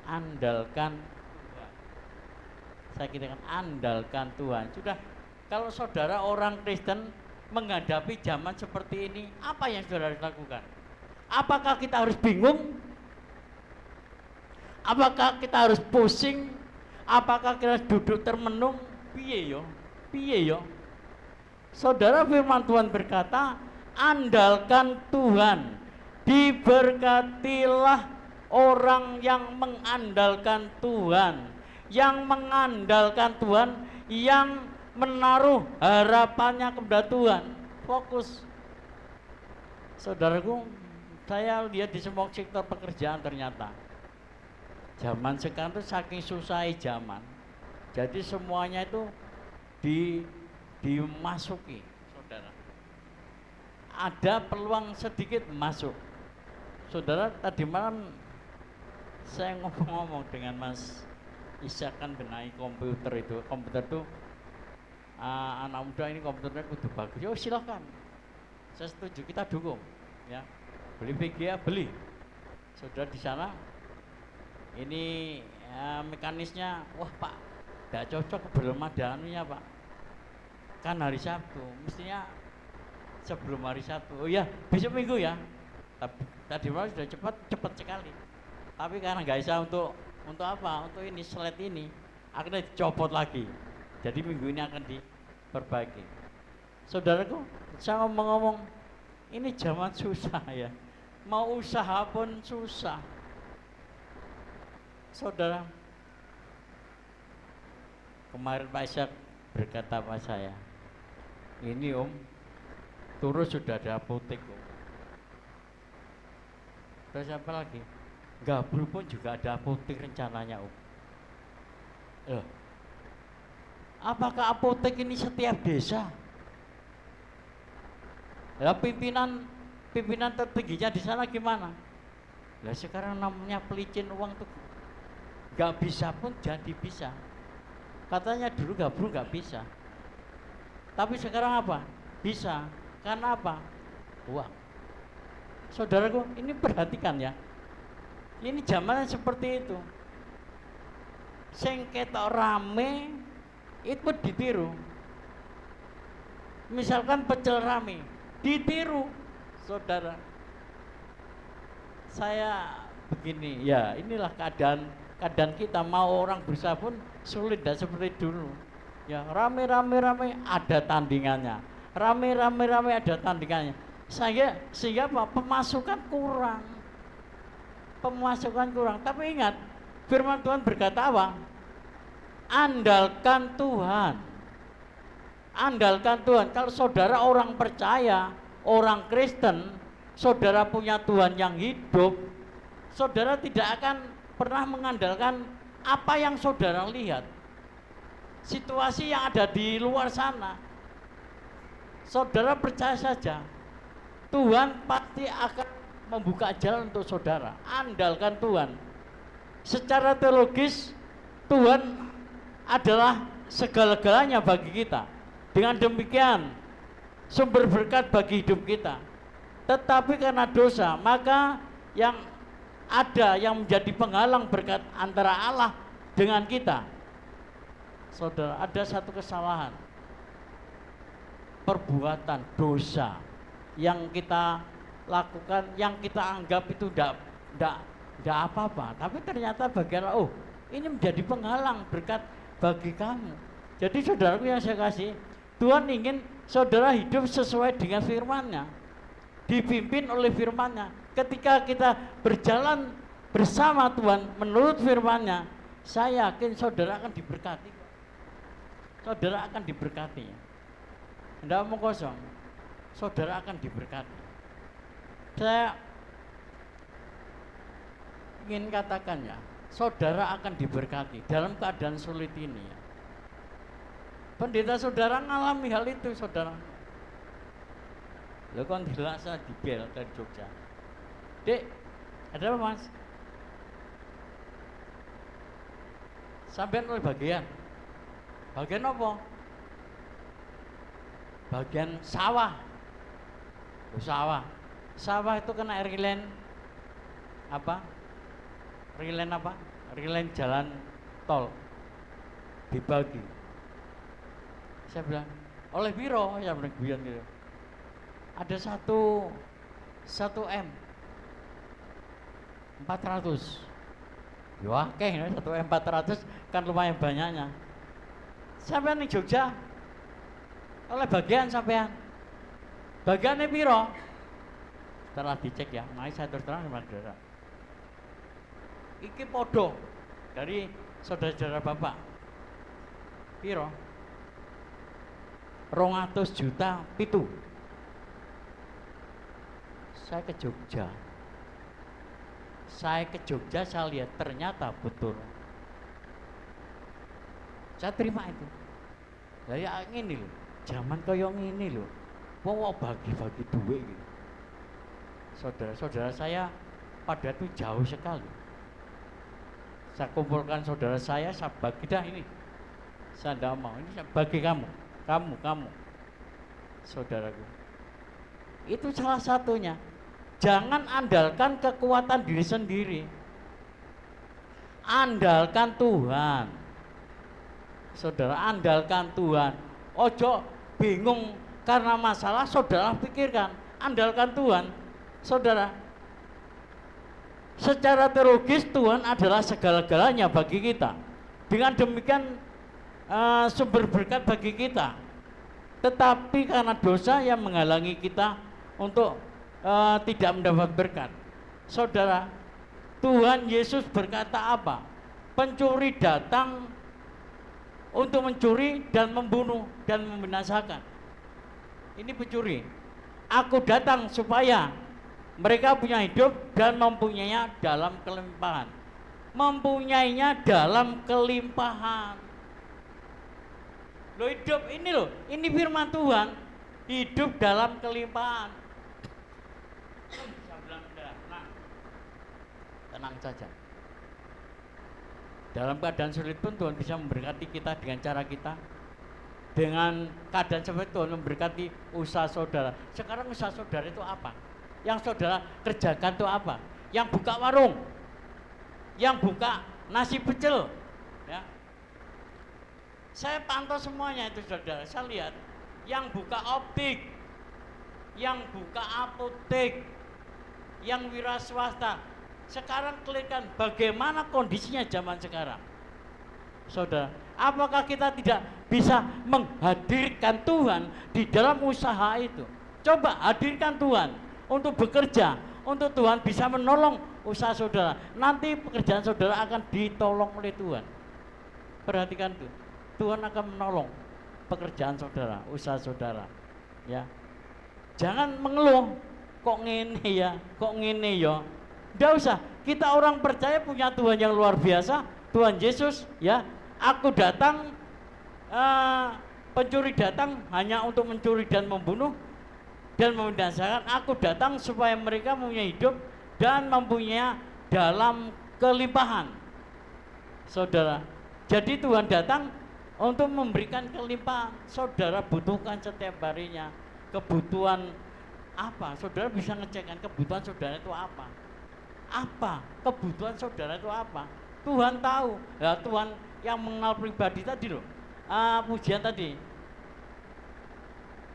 andalkan Tuhan. Saya katakan andalkan Tuhan. Sudah, kalau saudara orang Kristen menghadapi zaman seperti ini, apa yang saudara lakukan? Apakah kita harus bingung? Apakah kita harus pusing? Apakah kita harus duduk termenung? Piye yo? Piye yo? Saudara, firman Tuhan berkata, andalkan Tuhan. Diberkatilah orang yang mengandalkan Tuhan. Yang mengandalkan Tuhan, yang menaruh harapannya kepada Tuhan. Fokus. Saudaraku, saya lihat di semua sektor pekerjaan ternyata zaman sekarang itu saking susahnya zaman, jadi semuanya itu dimasuki. Saudara, ada peluang sedikit masuk. Saudara, tadi malam saya ngomong-ngomong dengan Mas Isa, kan benahi komputer itu anak muda ini komputernya kudu bagus. Yo silakan, saya setuju, kita dukung ya. Beli VGA, beli. Saudara di sana ini mekanisnya, wah Pak, gak cocok, belum ada anunya Pak. Kan hari Sabtu, mestinya sebelum hari Sabtu. Oh ya, besok Minggu ya. Tadi malam sudah cepat sekali. Tapi karena nggak bisa untuk apa? Untuk ini slide ini, akhirnya dicopot lagi. Jadi minggu ini akan diperbaiki. Saudaraku, saya ngomong-ngomong, ini zaman susah ya. Mau usaha pun susah. Saudara, kemarin Pak Isyak berkata sama saya, ini Om, terus sudah ada apotek Om. Terus apa lagi? Gabruk pun juga ada apotek rencananya Om. Apakah apotek ini setiap desa? Ya, pimpinan tertingginya di sana gimana? Lah sekarang namanya pelicin uang tuh, gak bisa pun jadi bisa. Katanya dulu gabruk gak bisa, tapi sekarang apa? Bisa. Karena apa? Uang. Saudaraku, ini perhatikan ya. Ini zamannya seperti itu. Sing ketok rame itu ditiru. Misalkan pecel rame, ditiru. Saudara, saya begini ya, inilah keadaan kita. Mau orang berusaha pun sulit, tidak seperti dulu ya. Rame ada tandingannya, rame ada tandingannya, sehingga apa? Pemasukan kurang. Tapi ingat, firman Tuhan berkata apa? Andalkan Tuhan. Kalau saudara orang percaya, orang Kristen, saudara punya Tuhan yang hidup, saudara tidak akan pernah mengandalkan apa yang saudara lihat, situasi yang ada di luar sana. Saudara percaya saja, Tuhan pasti akan membuka jalan untuk saudara. Andalkan Tuhan. Secara teologis, Tuhan adalah segala-galanya bagi kita. Dengan demikian, sumber berkat bagi hidup kita. Tetapi karena dosa, maka yang ada yang menjadi penghalang berkat antara Allah dengan kita saudara, ada satu kesalahan, perbuatan dosa yang kita lakukan, yang kita anggap itu tidak apa-apa, tapi ternyata bagian ini menjadi penghalang berkat bagi kamu. Jadi saudaraku yang saya kasih, Tuhan ingin saudara hidup sesuai dengan firman-Nya, dipimpin oleh firman-Nya. Ketika kita berjalan bersama Tuhan menurut firman-Nya, saya yakin saudara akan diberkati. Saudara akan diberkati. Tidak omong kosong, saudara akan diberkati. Saya ingin katakan ya, saudara akan diberkati dalam keadaan sulit ini ya. Pendeta saudara ngalami hal itu, saudara. Lo kan dilaksa di Bel dari Jogja. Dek, ada apa mas? Sampean oleh bagian apa? Bagian sawah. Sawah itu kena rilen apa? Rilen jalan tol dibagi. Saya bilang, oleh biro, saya bilang guyon gitu. Ada 1 M 400. Ya oke, 1 M 400 kan lumayan banyaknya. Sampean di Jogja oleh bagian sampean. Bagiannya piro? Setelah dicek ya, mari saya terus terang sama saudara. Iki podo dari saudara-saudara Bapak. Piro? 200 juta pitu. Saya ke Jogja, saya lihat ternyata betul. Saya terima itu. Ya ngene lho, zaman kaya ngene lho. Wong bagi-bagi duit gitu. Saudara-saudara saya pada itu jauh sekali. Saya kumpulkan saudara saya bagi dah ini. Saya tidak mau, ini saya bagi kamu, saudaraku. Itu salah satunya. Jangan andalkan kekuatan diri sendiri. Andalkan Tuhan. Saudara, andalkan Tuhan. Ojo bingung karena masalah, saudara pikirkan. Andalkan Tuhan. Saudara, secara teologis Tuhan adalah segala-galanya bagi kita. Dengan demikian sumber berkat bagi kita. Tetapi karena dosa yang menghalangi kita untuk tidak mendapat berkat. Saudara, Tuhan Yesus berkata apa? Pencuri datang untuk mencuri dan membunuh dan membinasakan. Ini pencuri. Aku datang supaya mereka punya hidup dan mempunyainya dalam kelimpahan. Mempunyainya dalam kelimpahan. Loh, hidup ini loh, ini firman Tuhan. Hidup dalam kelimpahan. Tenang saja. Dalam keadaan sulit pun Tuhan bisa memberkati kita dengan cara kita. Dengan keadaan seperti Tuhan memberkati usaha saudara. Sekarang usaha saudara itu apa? Yang saudara kerjakan itu apa? Yang buka warung, yang buka nasi pecel, ya. Saya pantau semuanya itu saudara. Saya lihat yang buka optik, yang buka apotek, yang wira swasta. Sekarang kalian bagaimana kondisinya zaman sekarang, saudara? Apakah kita tidak bisa menghadirkan Tuhan di dalam usaha itu? Coba hadirkan Tuhan untuk bekerja, untuk Tuhan bisa menolong usaha saudara. Nanti pekerjaan saudara akan ditolong oleh Tuhan. Perhatikan tuh, Tuhan akan menolong pekerjaan saudara, usaha saudara. Ya, jangan mengeluh, kok ngene ya, kok ngene ya. Tidak usah, kita orang percaya punya Tuhan yang luar biasa, Tuhan Yesus. Ya, aku datang, pencuri datang hanya untuk mencuri dan membunuh dan membinasakan. Aku datang supaya mereka mempunyai hidup dan mempunyai dalam kelimpahan. Saudara, jadi Tuhan datang untuk memberikan kelimpahan. Saudara butuhkan setiap harinya. Kebutuhan apa? Saudara bisa ngecekkan kebutuhan saudara itu apa? Apa kebutuhan saudara itu apa? Tuhan tahu. Ya, Tuhan yang mengenal pribadi tadi loh. pujian tadi.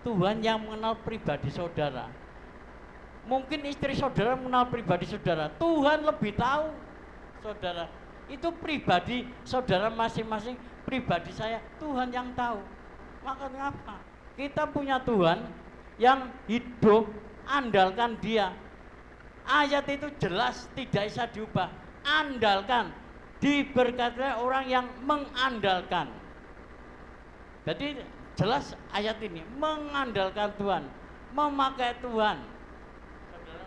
Tuhan yang mengenal pribadi saudara. Mungkin istri saudara mengenal pribadi saudara. Tuhan lebih tahu saudara. Itu pribadi saudara masing-masing, pribadi saya. Tuhan yang tahu. Maka kenapa? Kita punya Tuhan yang hidup, andalkan Dia. Ayat itu jelas, tidak bisa diubah. Andalkan. Diberkati orang yang mengandalkan. Jadi jelas ayat ini, mengandalkan Tuhan, memakai Tuhan. Saudara,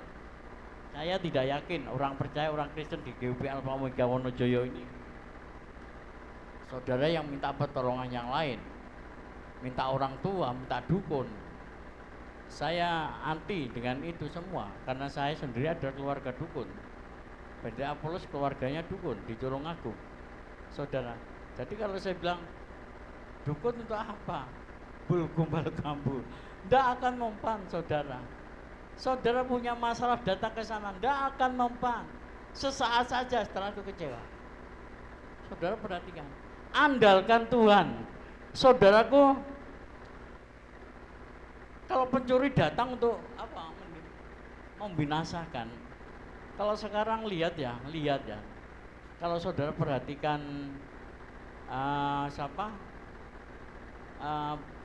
saya tidak yakin orang percaya, orang Kristen di GUP Alfa Omega Wonojoyo ini, saudara yang minta pertolongan yang lain, minta orang tua, minta dukun. Saya anti dengan itu semua, karena saya sendiri ada keluarga dukun. Pendeta Apollos keluarganya dukun di Tulungagung, saudara. Jadi kalau saya bilang dukun untuk apa? Bulgumbal kambu, tidak akan mempan, saudara. Saudara punya masalah datang ke sana, tidak akan mempan. Sesaat saja setelah itu kecewa. Saudara perhatikan, andalkan Tuhan. Saudaraku, kalau pencuri datang untuk apa? Membinasakan. Kalau sekarang lihat ya. Kalau saudara perhatikan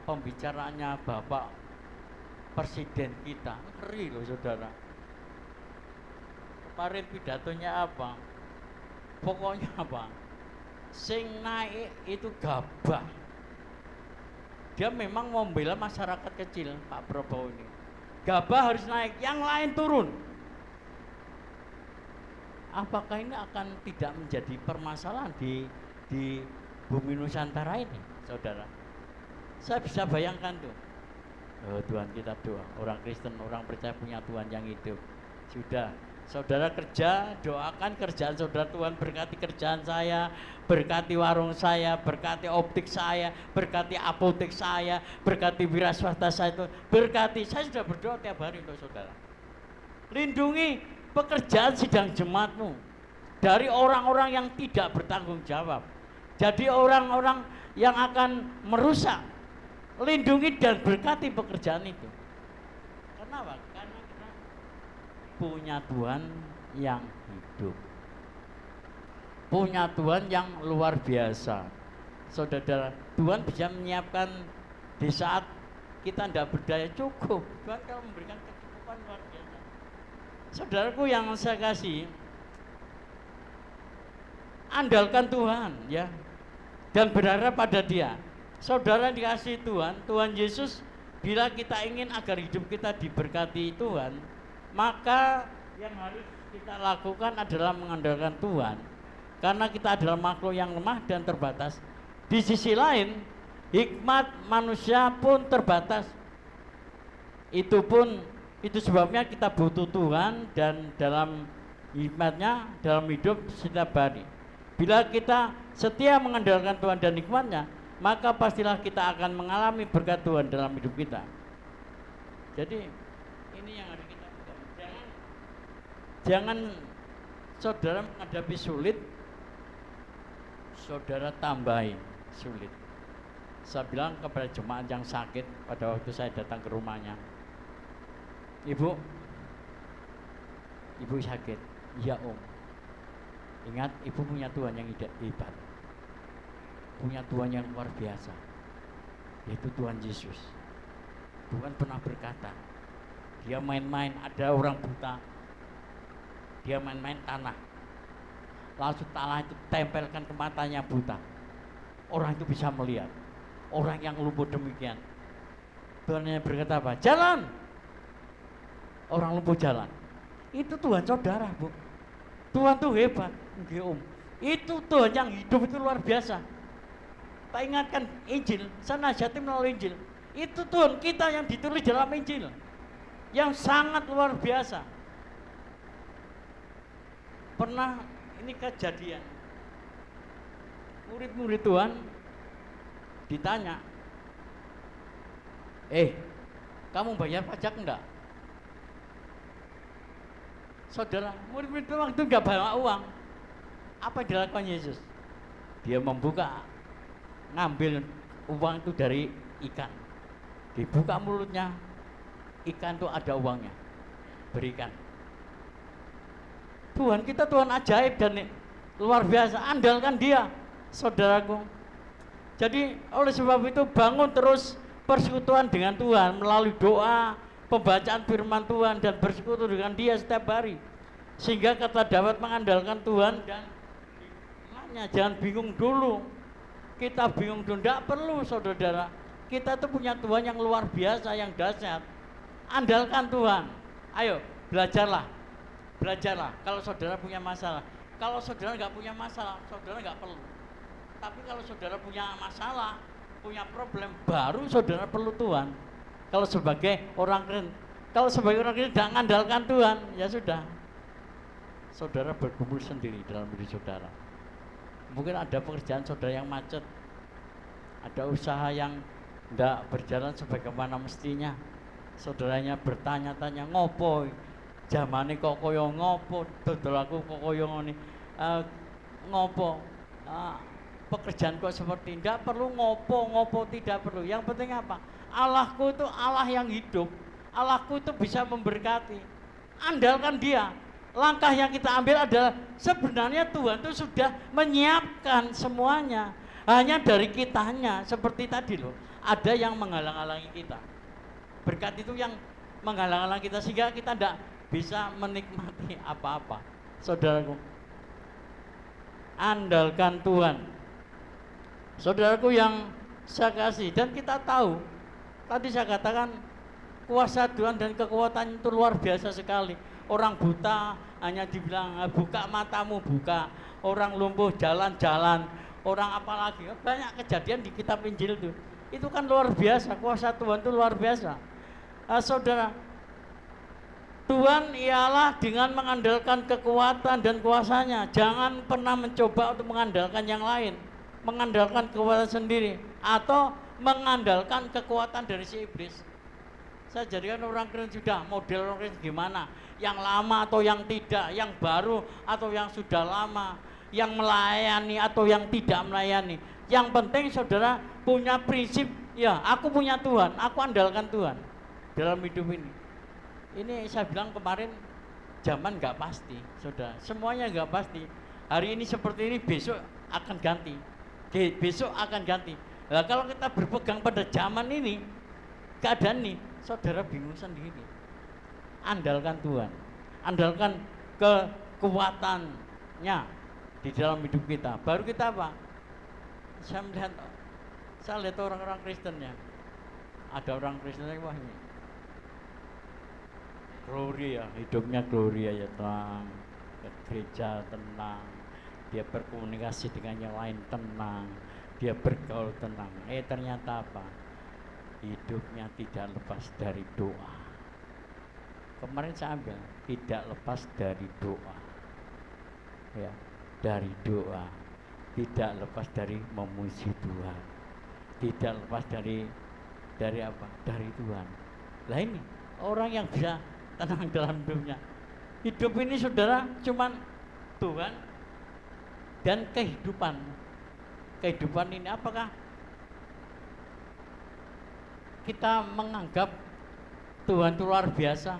pembicaraannya Bapak Presiden kita, ngeri loh saudara. Kemarin pidatonya apa? Pokoknya apa? Sing naik itu gabah. Dia memang membela masyarakat kecil, Pak Prabowo ini. Gabah harus naik, yang lain turun. Apakah ini akan tidak menjadi permasalahan di bumi Nusantara ini, saudara? Saya bisa bayangkan tuh. Oh, Tuhan kita doa, orang Kristen, orang percaya punya Tuhan yang hidup. Sudah, saudara kerja, doakan kerjaan saudara. Tuhan berkati kerjaan saya, berkati warung saya, berkati optik saya, berkati apotek saya, berkati wira swasta saya itu, berkati. Saya sudah berdoa tiap hari untuk saudara. Lindungi pekerjaan sidang jemaatmu dari orang-orang yang tidak bertanggung jawab. Jadi orang-orang yang akan merusak. Lindungi dan berkati pekerjaan itu. Kenapa? Karena kita punya Tuhan yang hidup, punya Tuhan yang luar biasa. Saudara, Tuhan bisa menyiapkan di saat kita tidak berdaya cukup. Tuhan kalau memberikan kecukupan luar biasa. Saudaraku yang saya kasih, andalkan Tuhan ya, dan berharap pada Dia. Saudara dikasih Tuhan, Tuhan Yesus, bila kita ingin agar hidup kita diberkati Tuhan, maka yang harus kita lakukan adalah mengandalkan Tuhan. Karena kita adalah makhluk yang lemah dan terbatas. Di sisi lain, hikmat manusia pun terbatas. Itu sebabnya kita butuh Tuhan dan dalam hikmatnya, dalam hidup setiap hari. Bila kita setia mengandalkan Tuhan dan hikmatnya, maka pastilah kita akan mengalami berkat Tuhan dalam hidup kita. Jadi ini yang harus kita lakukan. Jangan saudara menghadapi sulit, saudara tambahin sulit. Saya bilang kepada jemaat yang sakit pada waktu saya datang ke rumahnya, Ibu sakit. Iya Om. Ingat, Ibu punya Tuhan yang hebat, punya Tuhan yang luar biasa, yaitu Tuhan Yesus. Tuhan pernah berkata, Dia main-main, ada orang buta, Dia main-main tanah, langsung tanah itu tempelkan ke matanya buta, orang itu bisa melihat. Orang yang lumpuh demikian, Tuhan yang berkata apa? Jalan. Orang lumpuh jalan. Itu Tuhan saudara, Bu. Tuhan tuh hebat. Nggih, Om. Itu Tuhan yang hidup, itu luar biasa. Tak ingatkan Injil, saya nasihati melalui Injil. Itu Tuhan kita yang ditulis dalam Injil, yang sangat luar biasa. Pernah ini kejadian, murid-murid Tuhan ditanya, kamu bayar pajak enggak? Saudara, murid-murid Tuhan itu enggak bawa uang. Apa yang dilakukan Yesus? Dia membuka, ngambil uang itu dari ikan. Dibuka mulutnya, ikan itu ada uangnya. Berikan. Tuhan kita Tuhan ajaib dan luar biasa. Andalkan Dia, saudaraku. Jadi oleh sebab itu bangun terus persekutuan dengan Tuhan melalui doa, pembacaan firman Tuhan, dan bersekutu dengan Dia setiap hari. Sehingga kita dapat mengandalkan Tuhan dan jangan bingung dulu. Kita bingung dulu, tidak perlu saudara. Kita tuh punya Tuhan yang luar biasa, yang dahsyat. Andalkan Tuhan. Ayo, belajarlah. Kalau saudara punya masalah. Kalau saudara nggak punya masalah, saudara nggak perlu. Tapi kalau saudara punya masalah, punya problem, baru saudara perlu Tuhan. Kalau sebagai orang Kristen tidak mengandalkan Tuhan, ya sudah. Saudara bergumul sendiri dalam diri saudara. Mungkin ada pekerjaan saudara yang macet, ada usaha yang tidak berjalan sebagaimana mestinya. Saudaranya bertanya-tanya, ngopo jamane kok kaya ngopo, dodol aku kok kaya ngene, ngopo pekerjaan kok seperti ini. Tidak perlu ngopo tidak perlu. Yang penting apa? Allahku itu Allah yang hidup. Allahku itu bisa memberkati. Andalkan Dia. Langkah yang kita ambil adalah sebenarnya Tuhan itu sudah menyiapkan semuanya. Hanya dari kitanya, seperti tadi loh, ada yang menghalang-halangi kita. Berkat itu yang menghalang-halangi kita sehingga kita tidak bisa menikmati apa-apa. Saudaraku, andalkan Tuhan. Saudaraku yang saya kasih, dan kita tahu, tadi saya katakan kuasa Tuhan dan kekuatan itu luar biasa sekali. Orang buta hanya dibilang buka matamu, buka. Orang lumpuh jalan-jalan. Orang apalagi, banyak kejadian di kitab Injil itu. Itu kan luar biasa, kuasa Tuhan itu luar biasa. Saudara, Tuhan ialah dengan mengandalkan kekuatan dan kuasanya. Jangan pernah mencoba untuk mengandalkan yang lain, mengandalkan kekuatan sendiri, atau mengandalkan kekuatan dari si iblis. Saya jadikan orang Kristen sudah, model orang Kristen gimana? Yang lama atau yang tidak, yang baru atau yang sudah lama, yang melayani atau yang tidak melayani. Yang penting saudara punya prinsip, ya aku punya Tuhan, aku andalkan Tuhan dalam hidup ini. Ini saya bilang kemarin, zaman nggak pasti, saudara. Semuanya nggak pasti. Hari ini seperti ini, besok akan ganti. Besok akan ganti. Nah, kalau kita berpegang pada zaman ini, keadaan ini, saudara bingung sendiri. Andalkan Tuhan, andalkan kekuatannya di dalam hidup kita. Baru kita apa? Saya lihat orang-orang Kristen ya. Ada orang Kristen yang wah ini gloria, hidupnya gloria ya, tenang, ke gereja tenang, dia berkomunikasi dengan yang lain tenang, dia bergaul tenang. Ternyata apa? Hidupnya tidak lepas dari doa. Kemarin saya ambil, tidak lepas dari doa. Ya, dari doa. Tidak lepas dari memuji Tuhan. Tidak lepas dari apa? Dari Tuhan. Lah ini orang yang bisa tenang dalam hidupnya. Hidup ini saudara cuman Tuhan dan kehidupan. Kehidupan ini apakah kita menganggap Tuhan itu luar biasa?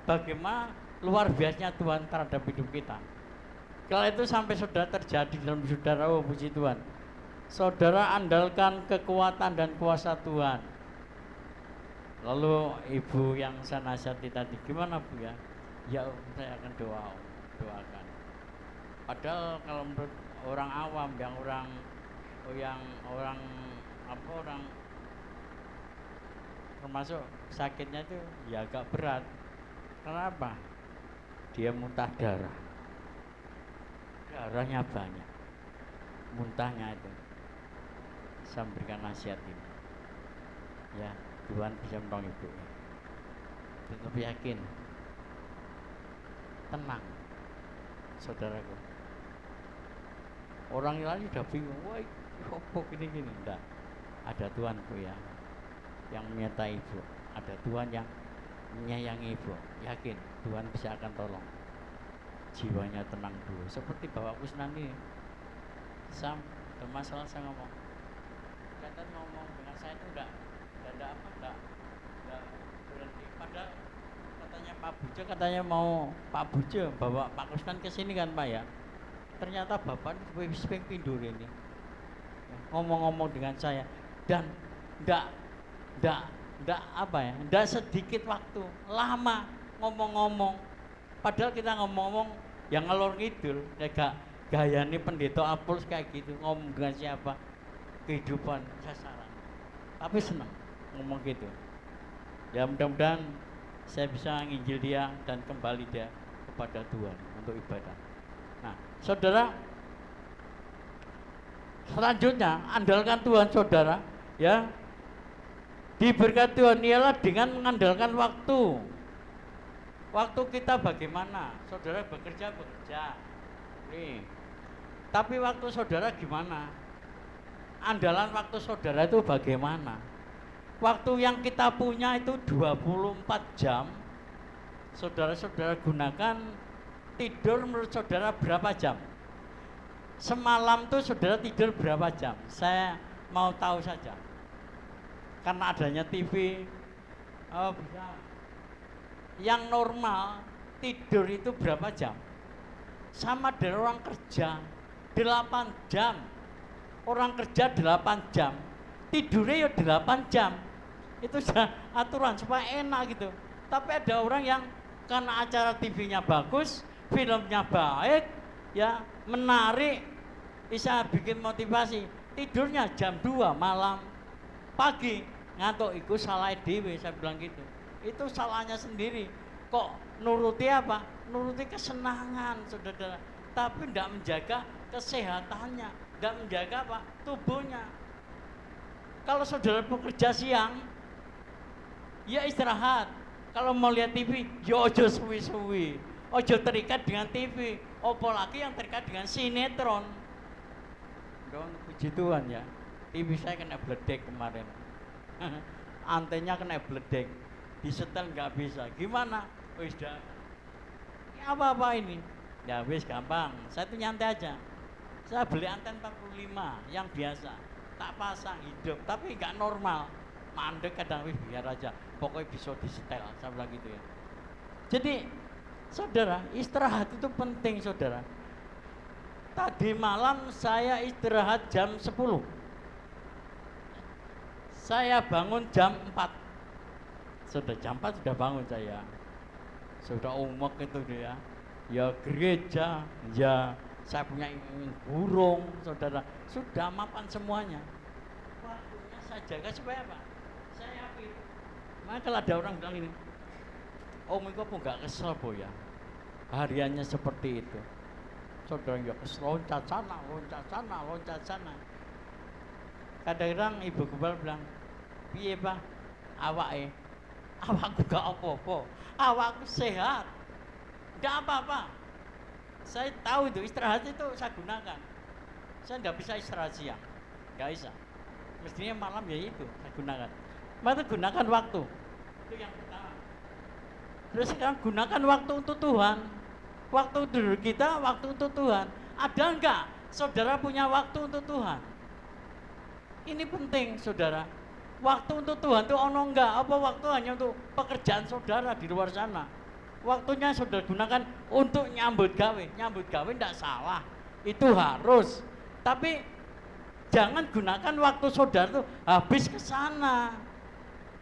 Bagaimana luar biasanya Tuhan terhadap hidup kita? Kalau itu sampai saudara terjadi dalam saudara, oh puji Tuhan, saudara andalkan kekuatan dan kuasa Tuhan. Lalu ibu yang saya nasihati tadi, gimana bu ya? Ya saya akan doakan. Padahal kalau menurut orang awam, orang termasuk sakitnya itu ya agak berat. Kenapa? Dia muntah darahnya banyak, muntahnya itu. Saya memberikan nasihat ini, ya Tuhan bisa menolong ibu. Tetap yakin, tenang, saudaraku. Orang lain sudah bingung, wah kok gini, enggak. Ada Tuhanku ya, yang menyertai ibu. Ada Tuhan yang menyayangi ibu. Yakin Tuhan bisa akan tolong. Jiwanya tenang dulu. Seperti Bapak Kusnani, ada masalah saya ngomong, Kata ngomong dengan saya itu enggak berhenti. Padahal katanya Pak Bujo, katanya mau Pak Bujo bawa Pak Kusnan ke sini kan Pak ya. Ternyata Bapak wis ping pindur ini. Ngomong-ngomong dengan saya dan enggak apa ya, enggak sedikit waktu, lama ngomong-ngomong. Padahal kita ngomong-ngomong yang ngalor ngidul, ya gaya nih pendeta Apuls kayak gitu, ngomong dengan siapa, kehidupan sasaran. Tapi senang ngomong gitu. Ya mudah-mudahan saya bisa nginjil dia dan kembali dia kepada Tuhan untuk ibadah. Nah, saudara, selanjutnya andalkan Tuhan saudara, ya. Diberkati Tuhan ialah dengan mengandalkan waktu. Waktu kita bagaimana? Saudara bekerja. Nih. Tapi waktu saudara gimana? Andalan waktu saudara itu bagaimana? Waktu yang kita punya itu 24 jam. Saudara-saudara gunakan tidur menurut saudara berapa jam? Semalam tuh saudara tidur berapa jam? Saya mau tahu saja. Karena adanya TV, bisa. Yang normal tidur itu berapa jam? Sama dengan orang kerja 8 jam. Orang kerja 8 jam, tidurnya ya 8 jam. Itu sudah aturan supaya enak gitu. Tapi ada orang yang karena acara TV-nya bagus, filmnya baik, ya menarik, bisa bikin motivasi, tidurnya jam 2 malam, pagi ngantuk. Itu salah dewe, saya bilang gitu. Itu salahnya sendiri. Kok nuruti apa? Nuruti kesenangan saudara, tapi tidak menjaga kesehatannya, tidak menjaga apa? Tubuhnya. Kalau saudara bekerja siang, ya istirahat. Kalau mau lihat TV, ya ojo suwi-suwi, ojo terikat dengan TV, apalagi yang terikat dengan sinetron. Dong, puji Tuhan ya, TV saya kena bledek kemarin. Antennya kena bledek, disetel nggak bisa. Gimana? Wis dah. Ini apa ini? Ya wis gampang. Saya tuh nyantai aja. Saya beli anten 45 yang biasa, tak pasang hidup, tapi nggak normal. Mandek kadang, wis biar aja. Pokoknya bisa disetel. Saya bilang gitu ya. Jadi, saudara, istirahat itu penting, saudara. Tadi malam saya istirahat jam 10. Saya bangun jam 4. Sudah jam 4 sudah bangun saya. Sudah umek itu dia. Ya gereja, ya saya punya burung, saudara. Sudah mapan semuanya. Waktunya saya jaga supaya apa? Saya yakin. Maka kalau ada orang bilang ini, Om itu apa enggak kesel Bu ya? Hariannya seperti itu. Saudara ya kesel, loncat sana. Kadang-kadang ibu kebal bilang, piye Pak? Awakku gak apa-apa, awakku sehat, gak apa-apa. Saya tahu itu istirahat itu saya gunakan. Saya nggak bisa istirahat siang, nggak bisa. Mestinya malam ya itu saya gunakan. Maka gunakan waktu, itu yang pertama. Terus sekarang gunakan waktu untuk Tuhan. Waktu tidur kita, waktu untuk Tuhan. Ada enggak saudara punya waktu untuk Tuhan? Ini penting saudara. Waktu untuk Tuhan itu ono enggak? Apa waktu hanya untuk pekerjaan saudara di luar sana? Waktunya saudara gunakan untuk nyambut gawe. Nyambut gawe enggak salah, itu harus. Tapi jangan gunakan waktu saudara itu habis ke sana.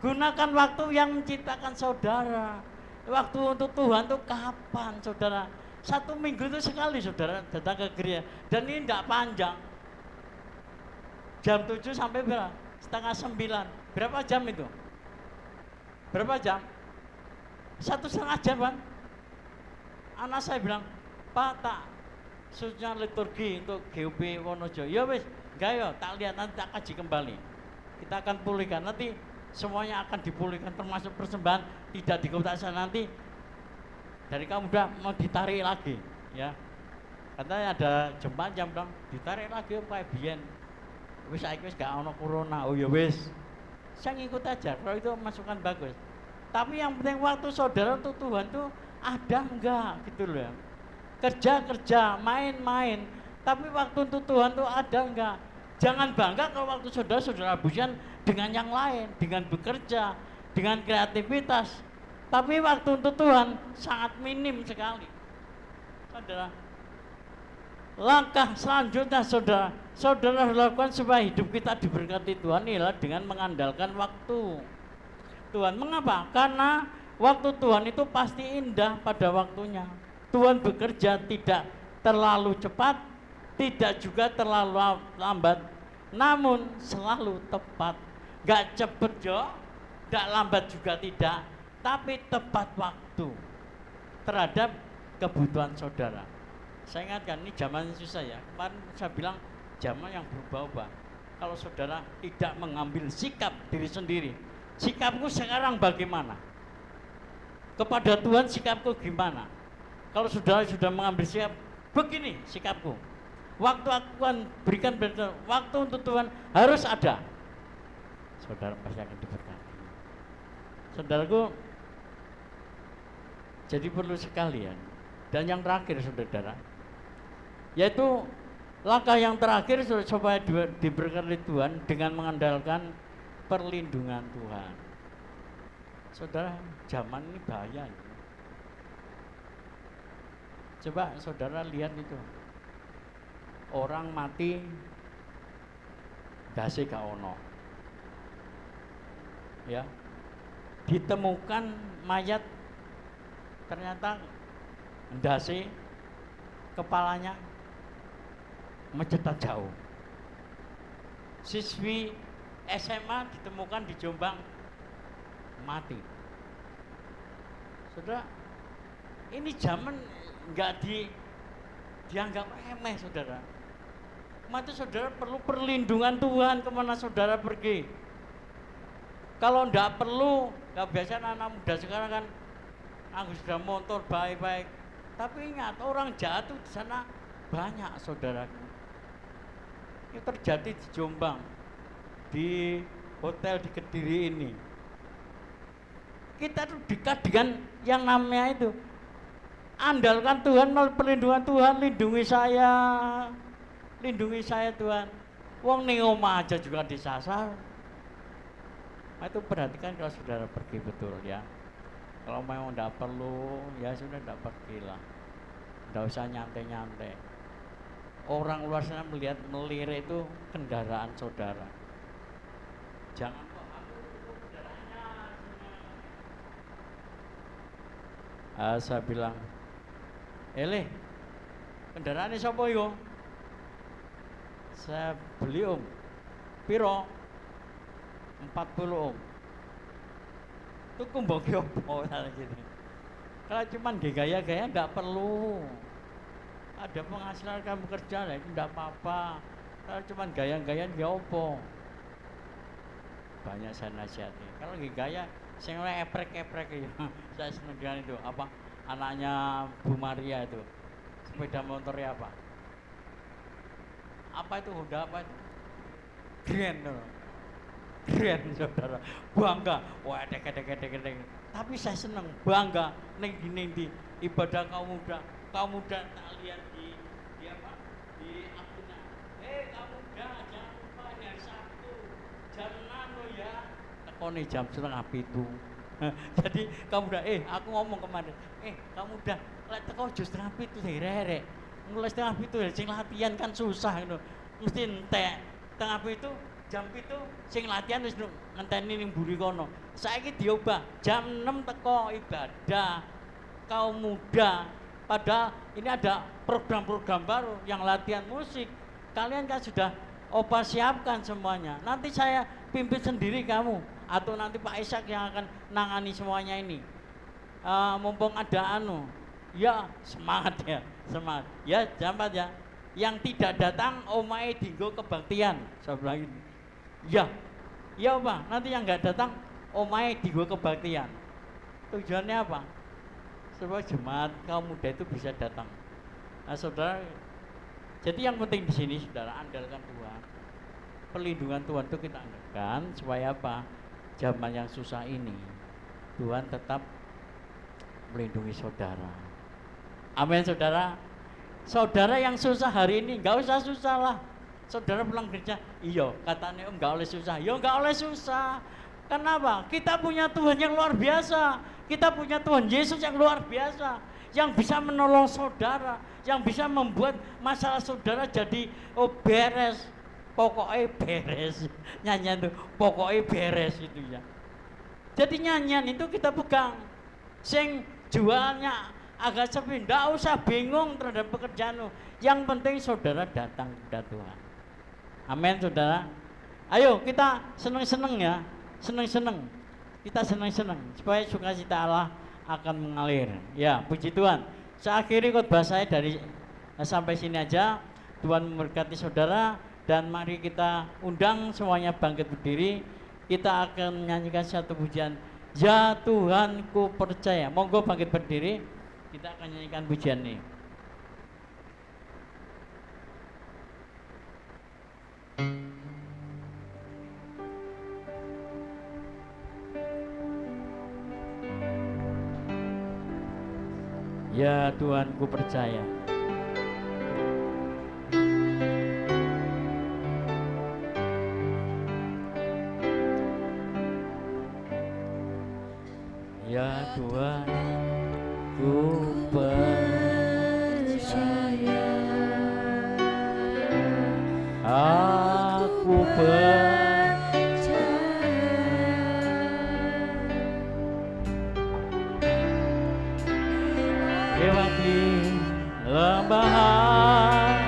Gunakan waktu yang menciptakan saudara. Waktu untuk Tuhan itu kapan saudara? 1 minggu itu sekali saudara datang ke gereja. Dan ini enggak panjang. Jam 7 sampai berapa? Setengah 9. Berapa jam itu? Berapa jam? 1,5 jam kan? Anak saya bilang, Pak tak susnya liturgi untuk GUP Wonojo. Ya wis, enggak ya, tak lihat nanti tak kaji kembali. Kita akan pulihkan, nanti semuanya akan dipulihkan termasuk persembahan tidak dikotakkan nanti dari kamu udah mau ditarik lagi ya. Katanya ada jemaat yang bilang ditarik lagi kayak biyen. Wis saiki wis gak ono corona. Oh ya wis. Saya ngikut aja kalau itu masukan bagus. Tapi yang penting waktu saudara untuk Tuhan tuh ada enggak gitu loh ya. Kerja, main-main. Tapi waktu untuk Tuhan tuh ada enggak? Jangan bangga kalau waktu saudara habiskan dengan yang lain, dengan bekerja, dengan kreativitas. Tapi waktu untuk Tuhan sangat minim sekali. Saudara, langkah selanjutnya saudara lakukan supaya hidup kita diberkati Tuhan ialah dengan mengandalkan waktu. Tuhan, mengapa? Karena waktu Tuhan itu pasti indah pada waktunya. Tuhan bekerja tidak terlalu cepat, tidak juga terlalu lambat, namun selalu tepat. Gak cepet jo, gak lambat juga tidak, tapi tepat waktu terhadap kebutuhan saudara. Saya ingatkan, ini zaman susah ya. Kemarin saya bilang zaman yang berubah-ubah. Kalau saudara tidak mengambil sikap diri sendiri, sikapku sekarang bagaimana? Kepada Tuhan sikapku gimana? Kalau saudara sudah mengambil sikap, begini sikapku. Waktu aku akan berikan waktu untuk Tuhan harus ada. Saudara pasti akan diberkati. Saudaraku, jadi perlu sekalian. Dan yang terakhir saudara, yaitu langkah yang terakhir supaya diberkati Tuhan dengan mengandalkan perlindungan Tuhan. Saudara, zaman ini bahaya. Coba saudara lihat itu, orang mati dasi gak ono, ya, ditemukan mayat ternyata dasi kepalanya mencetak jauh. Siswi SMA ditemukan di Jombang mati. Saudara, ini zaman nggak dianggap remeh saudara. Mati saudara perlu perlindungan Tuhan kemana saudara pergi. Kalau nggak perlu, nggak biasa anak muda sekarang kan, aku sudah motor baik-baik. Tapi ingat, orang jatuh di sana banyak saudaraku. Ini terjadi di Jombang, di hotel di Kediri ini. Kita tuh dekat dengan yang namanya itu, andalkan Tuhan, perlindungan Tuhan, lindungi saya Tuhan. Wong ning omah aja juga disasar. Nah, itu perhatikan kalau saudara pergi betul ya. Kalau memang tidak perlu, ya sudah tidak pergilah. Tidak usah nyantai-nyantai. Orang luar sana melirik itu kendaraan saudara. Jangan kok aku kendaraannya. Saya bilang, Ele, kendaraannya siapa yo? Saya beli om. Piro? 40 om. Itu kumbang opo gitu. Kalau cuman gaya-gaya nggak perlu. Ada penghasilan kamu kerja lah, itu nggak apa-apa. Kalau cuman gaya-gaya ya opo. Banyak saya nasihati. Kalau gaya, saya eprek-eprek ya. Saya senang dengan itu. Apa? Anaknya Bu Maria itu. Sepeda motornya apa? Apa itu Honda apa itu? Keren saudara, bangga. Wah, dek. Tapi saya senang, bangga. Neng di ibadah kaum muda tak lihat di apa? Di akunnya. Kaum muda jangan lupa hari Sabtu jam 6 lo ya. Tekone jam 6:30. Jadi kamu udah, aku ngomong kemarin, kamu udah lek teko jam 6:30 rek. Mulai 6:30 sing latihan kan susah gitu. Mesti entek. 6:30 jam itu sing latihan wis ngenteni ning mburi kono. Saiki diubah jam 6 teko ibadah kaum muda. Padahal ini ada program-program baru yang latihan musik. Kalian kan sudah siapkan semuanya. Nanti saya pimpin sendiri kamu atau nanti Pak Ishak yang akan nangani semuanya ini. Mumpung ada ya semangat ya, semangat. Ya jambat ya. Yang tidak datang omae dinggo kebaktian. Saya bilang ini. Ya Pak, nanti yang nggak datang omae dinggo kebaktian. Tujuannya apa? Supaya jemaat kaum muda itu bisa datang. Nah saudara, jadi yang penting di sini saudara, andalkan Tuhan. Perlindungan Tuhan itu kita andalkan supaya apa? Zaman yang susah ini Tuhan tetap melindungi saudara. Amin saudara. Saudara yang susah hari ini nggak usah susah lah. saudara pulang gereja, iya katanya enggak oleh susah. Ya enggak oleh susah. Kenapa? Kita punya Tuhan yang luar biasa. Kita punya Tuhan Yesus yang luar biasa, yang bisa menolong saudara, yang bisa membuat masalah saudara jadi beres. Pokoknya beres. Nyanyian itu pokoknya beres itu ya. Jadi nyanyian itu kita pegang. Sing jualnya agak sepi, enggak usah bingung terhadap pekerjaan. Yang penting saudara datang kepada Tuhan. Amin saudara. Ayo kita seneng-seneng ya. Seneng-seneng. Kita seneng-seneng supaya sukacita Allah akan mengalir. Ya, puji Tuhan. Saya akhiri khotbah saya dari sampai sini aja. Tuhan memberkati saudara dan mari kita undang semuanya bangkit berdiri. Kita akan menyanyikan satu pujian. Ya Tuhan ku percaya. Monggo bangkit berdiri. Kita akan nyanyikan pujian ini. Ya Tuhan ku percaya. Ya Tuhan ku percaya. Aku percaya. Lewati lembahan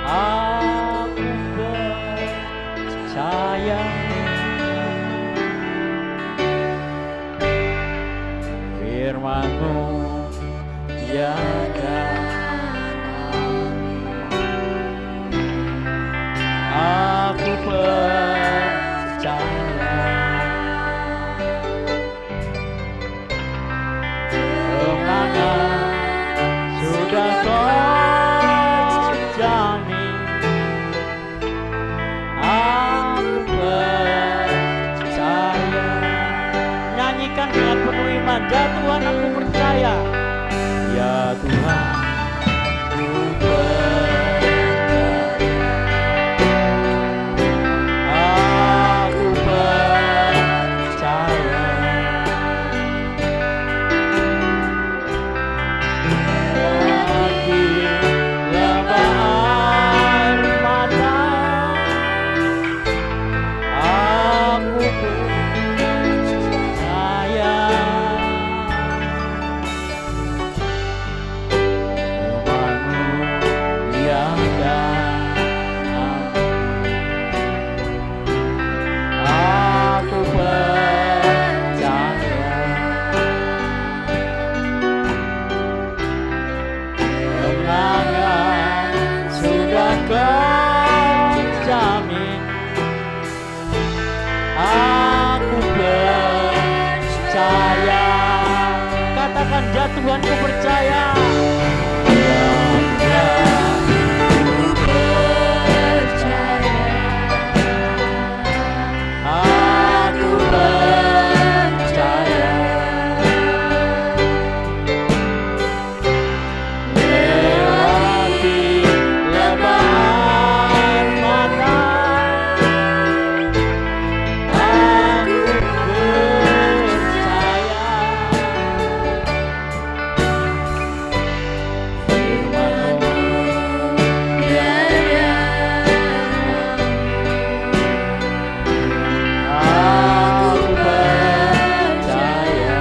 aku percaya. Firman-Mu tiada aku percaya. Kemenangan sudah Kau jamin. Aku percaya. Nyanyikan dengan penuh iman. Ya Tuhan aku percaya. Ya Tuhan ku percaya. Aku percaya. Lagi lembah air mata aku percaya. Aku percaya. Kemenangan sudah Kau jamin. Aku percaya. Katakan ya Tuhan ku percaya. Ya Tuhan ku percaya. Aku percaya. Lewati lembah air mata aku percaya. Firman-Mu tiada aku percaya.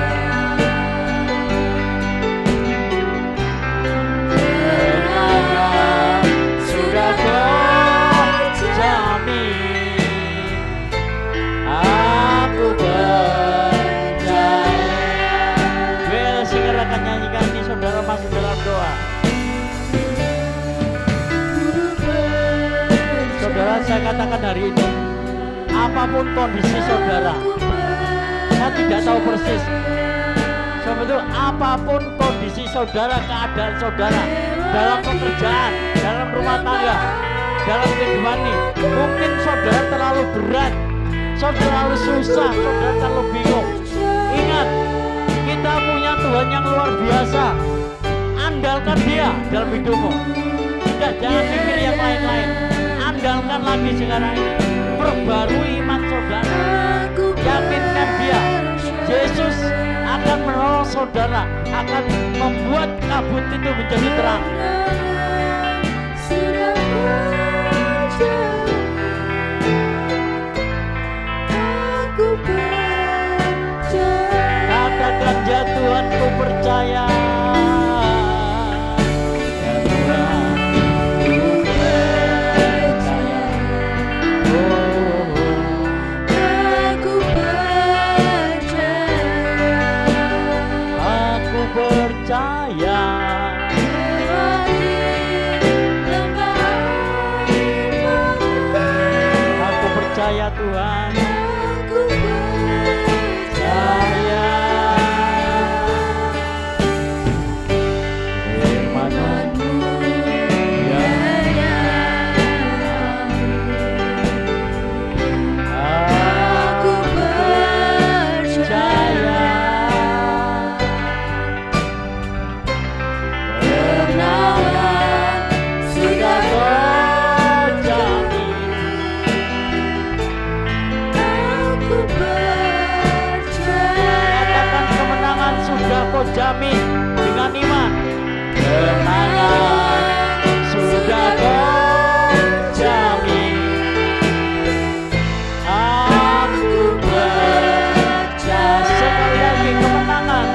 Kemenangan sudah Kau jamin. Aku percaya. Well, singer akan nyanyikan ini, saudara masuk dalam doa. Saudara, saya katakan hari ini, apapun kondisi saudara, saya tidak tahu persis. Sebetulnya apapun kondisi saudara, keadaan saudara, dalam pekerjaan, dalam rumah tangga, dalam kehidupan ini, mungkin saudara terlalu berat, saudara terlalu susah, saudara terlalu bingung. Ingat, kita punya Tuhan yang luar biasa. andalkan Dia dalam hidupmu. Sudah, jangan mikir yang lain-lain. Andalkan lagi sekarang ini. Perbarui iman saudara. Yakinkan Dia. Yesus akan menolong saudara, akan membuat kabut itu menjadi terang. Katakan, ya Tuhan, ku percaya. Ya Tuhan, ku percaya. Aku percaya. Aku percaya Tuhan. Percaya. Firman-Mu ya. Aku percaya. Kemenangan sudah Kau jamin. Aku percaya. Katakan, kemenangan sudah Kau jamin dengan iman. Kemenangan sudah Kau jamin. Aku percaya. Sekali lagi, kemenangan.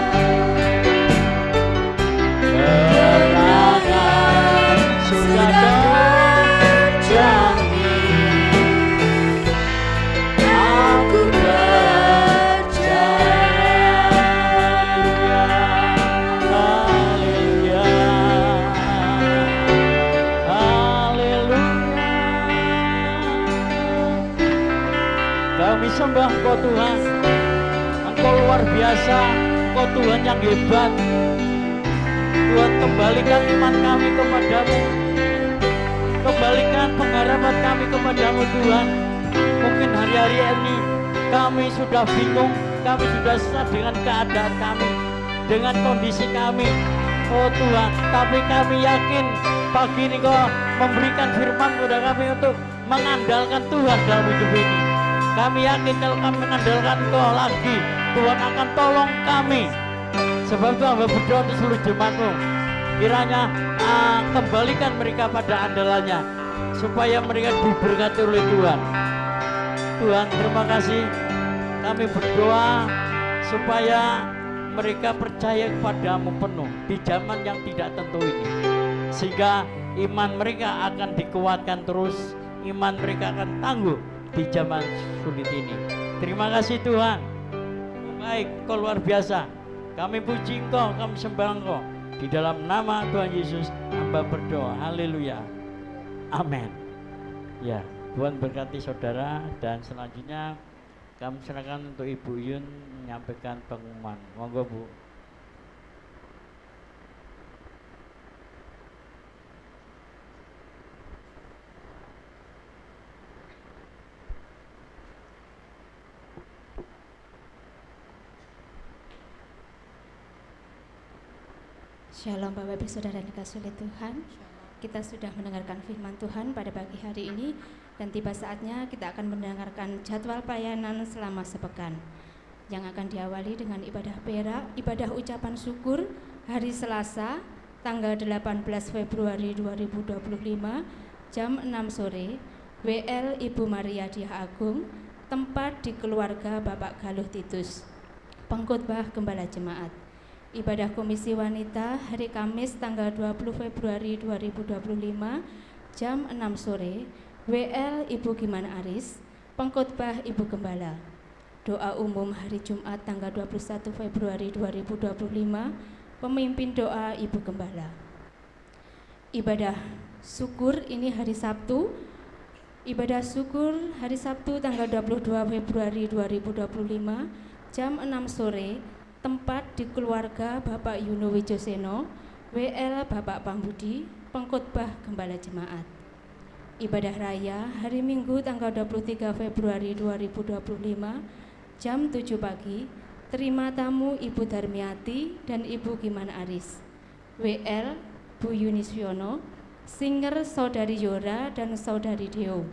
Kemenangan sudah Kau jamin. Aku percaya. Haleluya, haleluya, haleluya. Kami sembah Engkau Tuhan. Engkau luar biasa. Engkau Tuhan yang hebat. Tuhan, kembalikan iman kami kepadamu. Kembalikan pengharapan kami kepadamu Tuhan. Mungkin hari-hari ini kami sudah bingung, kami sudah sesat dengan keadaan kami, dengan kondisi kami. Oh Tuhan, tapi kami yakin pagi ini Kau memberikan firman kepada kami untuk mengandalkan Tuhan dalam hidup ini. Kami yakin kalau kami mengandalkan Kau lagi, Tuhan akan tolong kami. Sebab Tuhan berdoa untuk seluruh jemaat-Mu, kiranya kembalikan mereka pada andalannya, supaya mereka diberkati oleh Tuhan. Tuhan, terima kasih. Kami berdoa supaya mereka percaya kepadamu penuh di zaman yang tidak tentu ini, sehingga iman mereka akan dikuatkan terus, iman mereka akan tangguh di zaman sulit ini. Terima kasih Tuhan. Baik, Kau luar biasa. Kami puji Engkau, kami sembah Engkau. Di dalam nama Tuhan Yesus hamba berdoa. Haleluya. Amin. Ya, Tuhan berkati saudara. Dan selanjutnya kami serahkan untuk Ibu Yun menyampaikan pengumuman. Monggo Bu. Shalom Bapak Ibu Saudara yang dikasihi oleh Tuhan. Kita sudah mendengarkan firman Tuhan pada pagi hari ini, dan tiba saatnya kita akan mendengarkan jadwal pelayanan selama sepekan yang akan diawali dengan ibadah perak, ibadah ucapan syukur hari Selasa tanggal 18 Februari 2025 jam 6 sore WL Ibu Maria Diah Agung, tempat di keluarga Bapak Galuh Titus, pengkhotbah Gembala Jemaat. Ibadah Komisi Wanita hari Kamis tanggal 20 Februari 2025 jam 6 sore WL Ibu Giman Aris, pengkhotbah Ibu Gembala. Doa umum hari Jumat tanggal 21 Februari 2025, pemimpin doa Ibu Gembala. Ibadah syukur ini hari Sabtu. Ibadah syukur hari Sabtu tanggal 22 Februari 2025 jam 6 sore, tempat di keluarga Bapak Yuno Wijoseno, WL Bapak Pambudi, pengkhotbah Gembala Jemaat. Ibadah raya hari Minggu tanggal 23 Februari 2025 jam 7 pagi, terima tamu Ibu Darmiati dan Ibu Giman Aris. WL, Bu Yunisyono, singer Saudari Yora dan Saudari Deo,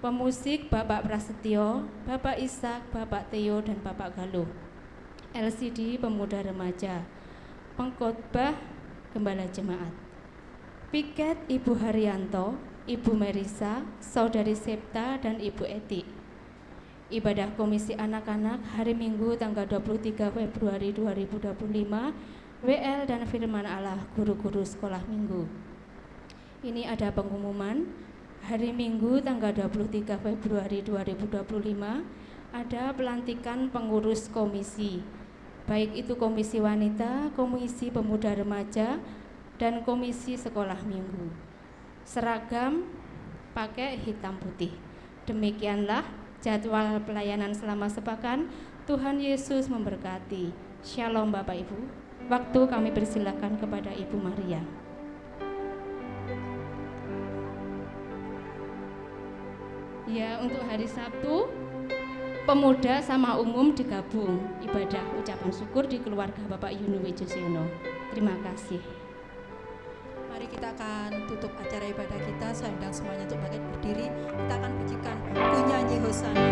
pemusik Bapak Prasetyo, Bapak Ishak, Bapak Theo dan Bapak Galuh, LCD Pemuda Remaja, pengkhotbah Gembala Jemaat, piket Ibu Haryanto, Ibu Merisa, Saudari Septa dan Ibu Eti. Ibadah Komisi Anak-anak hari Minggu tanggal 23 Februari 2025, WL dan Firman Allah guru-guru sekolah minggu. Ini ada pengumuman. Hari Minggu tanggal 23 Februari 2025 ada pelantikan pengurus komisi, baik itu komisi wanita, komisi pemuda remaja, dan komisi sekolah minggu. Seragam pakai hitam putih. Demikianlah jadwal pelayanan selama sepekan. Tuhan Yesus memberkati. Shalom Bapak Ibu. Waktu kami persilakan kepada Ibu Maria. Ya, untuk hari Sabtu pemuda sama umum digabung ibadah ucapan syukur di keluarga Bapak Yunu Wijosiono. Terima kasih. Mari kita akan tutup acara ibadah kita. Saya undang semuanya untuk bangkit berdiri. Kita akan pujikan penyanyi Hosana.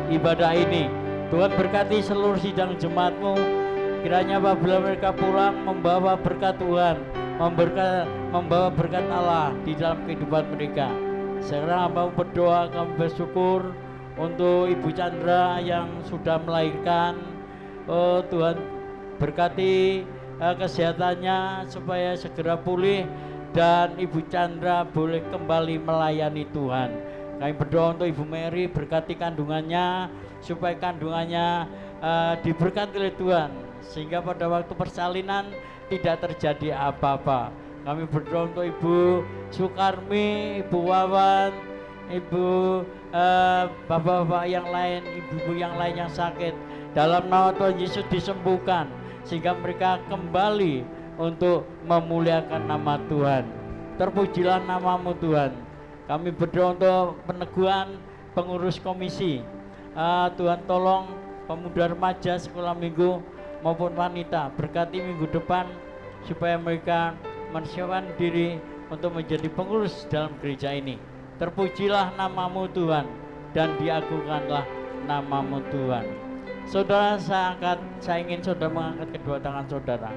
Ibadah ini Tuhan berkati seluruh sidang jemaat-Mu. Kiranya apabila mereka pulang membawa berkat Tuhan, membawa berkat Allah di dalam kehidupan mereka. Sekarang hamba berdoa, kami bersyukur untuk Ibu Chandra yang sudah melahirkan. Oh Tuhan, berkati kesehatannya supaya segera pulih dan Ibu Chandra boleh kembali melayani Tuhan. Kami berdoa untuk Ibu Mary, berkati kandungannya supaya kandungannya diberkati oleh Tuhan, sehingga pada waktu persalinan tidak terjadi apa-apa. Kami berdoa untuk Ibu Sukarmi, Ibu Wawan, Ibu bapak-bapak yang lain, ibu-ibu yang lain yang sakit, dalam nama Tuhan Yesus disembuhkan, sehingga mereka kembali untuk memuliakan nama Tuhan. Terpujilah nama-Mu Tuhan. Kami berdoa untuk peneguhan pengurus komisi. Tuhan tolong pemuda remaja sekolah minggu maupun wanita, berkati minggu depan supaya mereka menyiapkan diri untuk menjadi pengurus dalam gereja ini. Terpujilah nama-Mu Tuhan dan diagungkanlah nama-Mu Tuhan. Saudara, saya ingin saudara mengangkat kedua tangan saudara.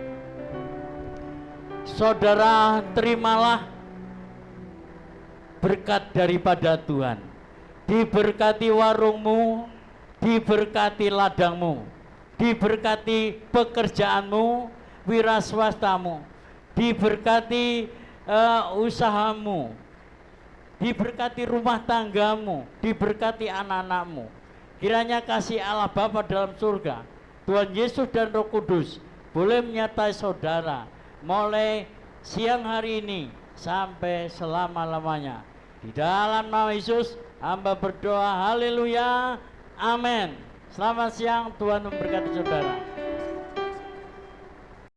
Saudara, terimalah berkat daripada Tuhan. Diberkati warungmu, diberkati ladangmu, diberkati pekerjaanmu, wira swastamu, diberkati usahamu, diberkati rumah tanggamu, diberkati anak-anakmu. Kiranya kasih Allah Bapa dalam surga, Tuhan Yesus dan Roh Kudus boleh menyertai saudara mulai siang hari ini sampai selama-lamanya. Di dalam nama Yesus hamba berdoa, haleluya, amin. Selamat siang, Tuhan memberkati saudara.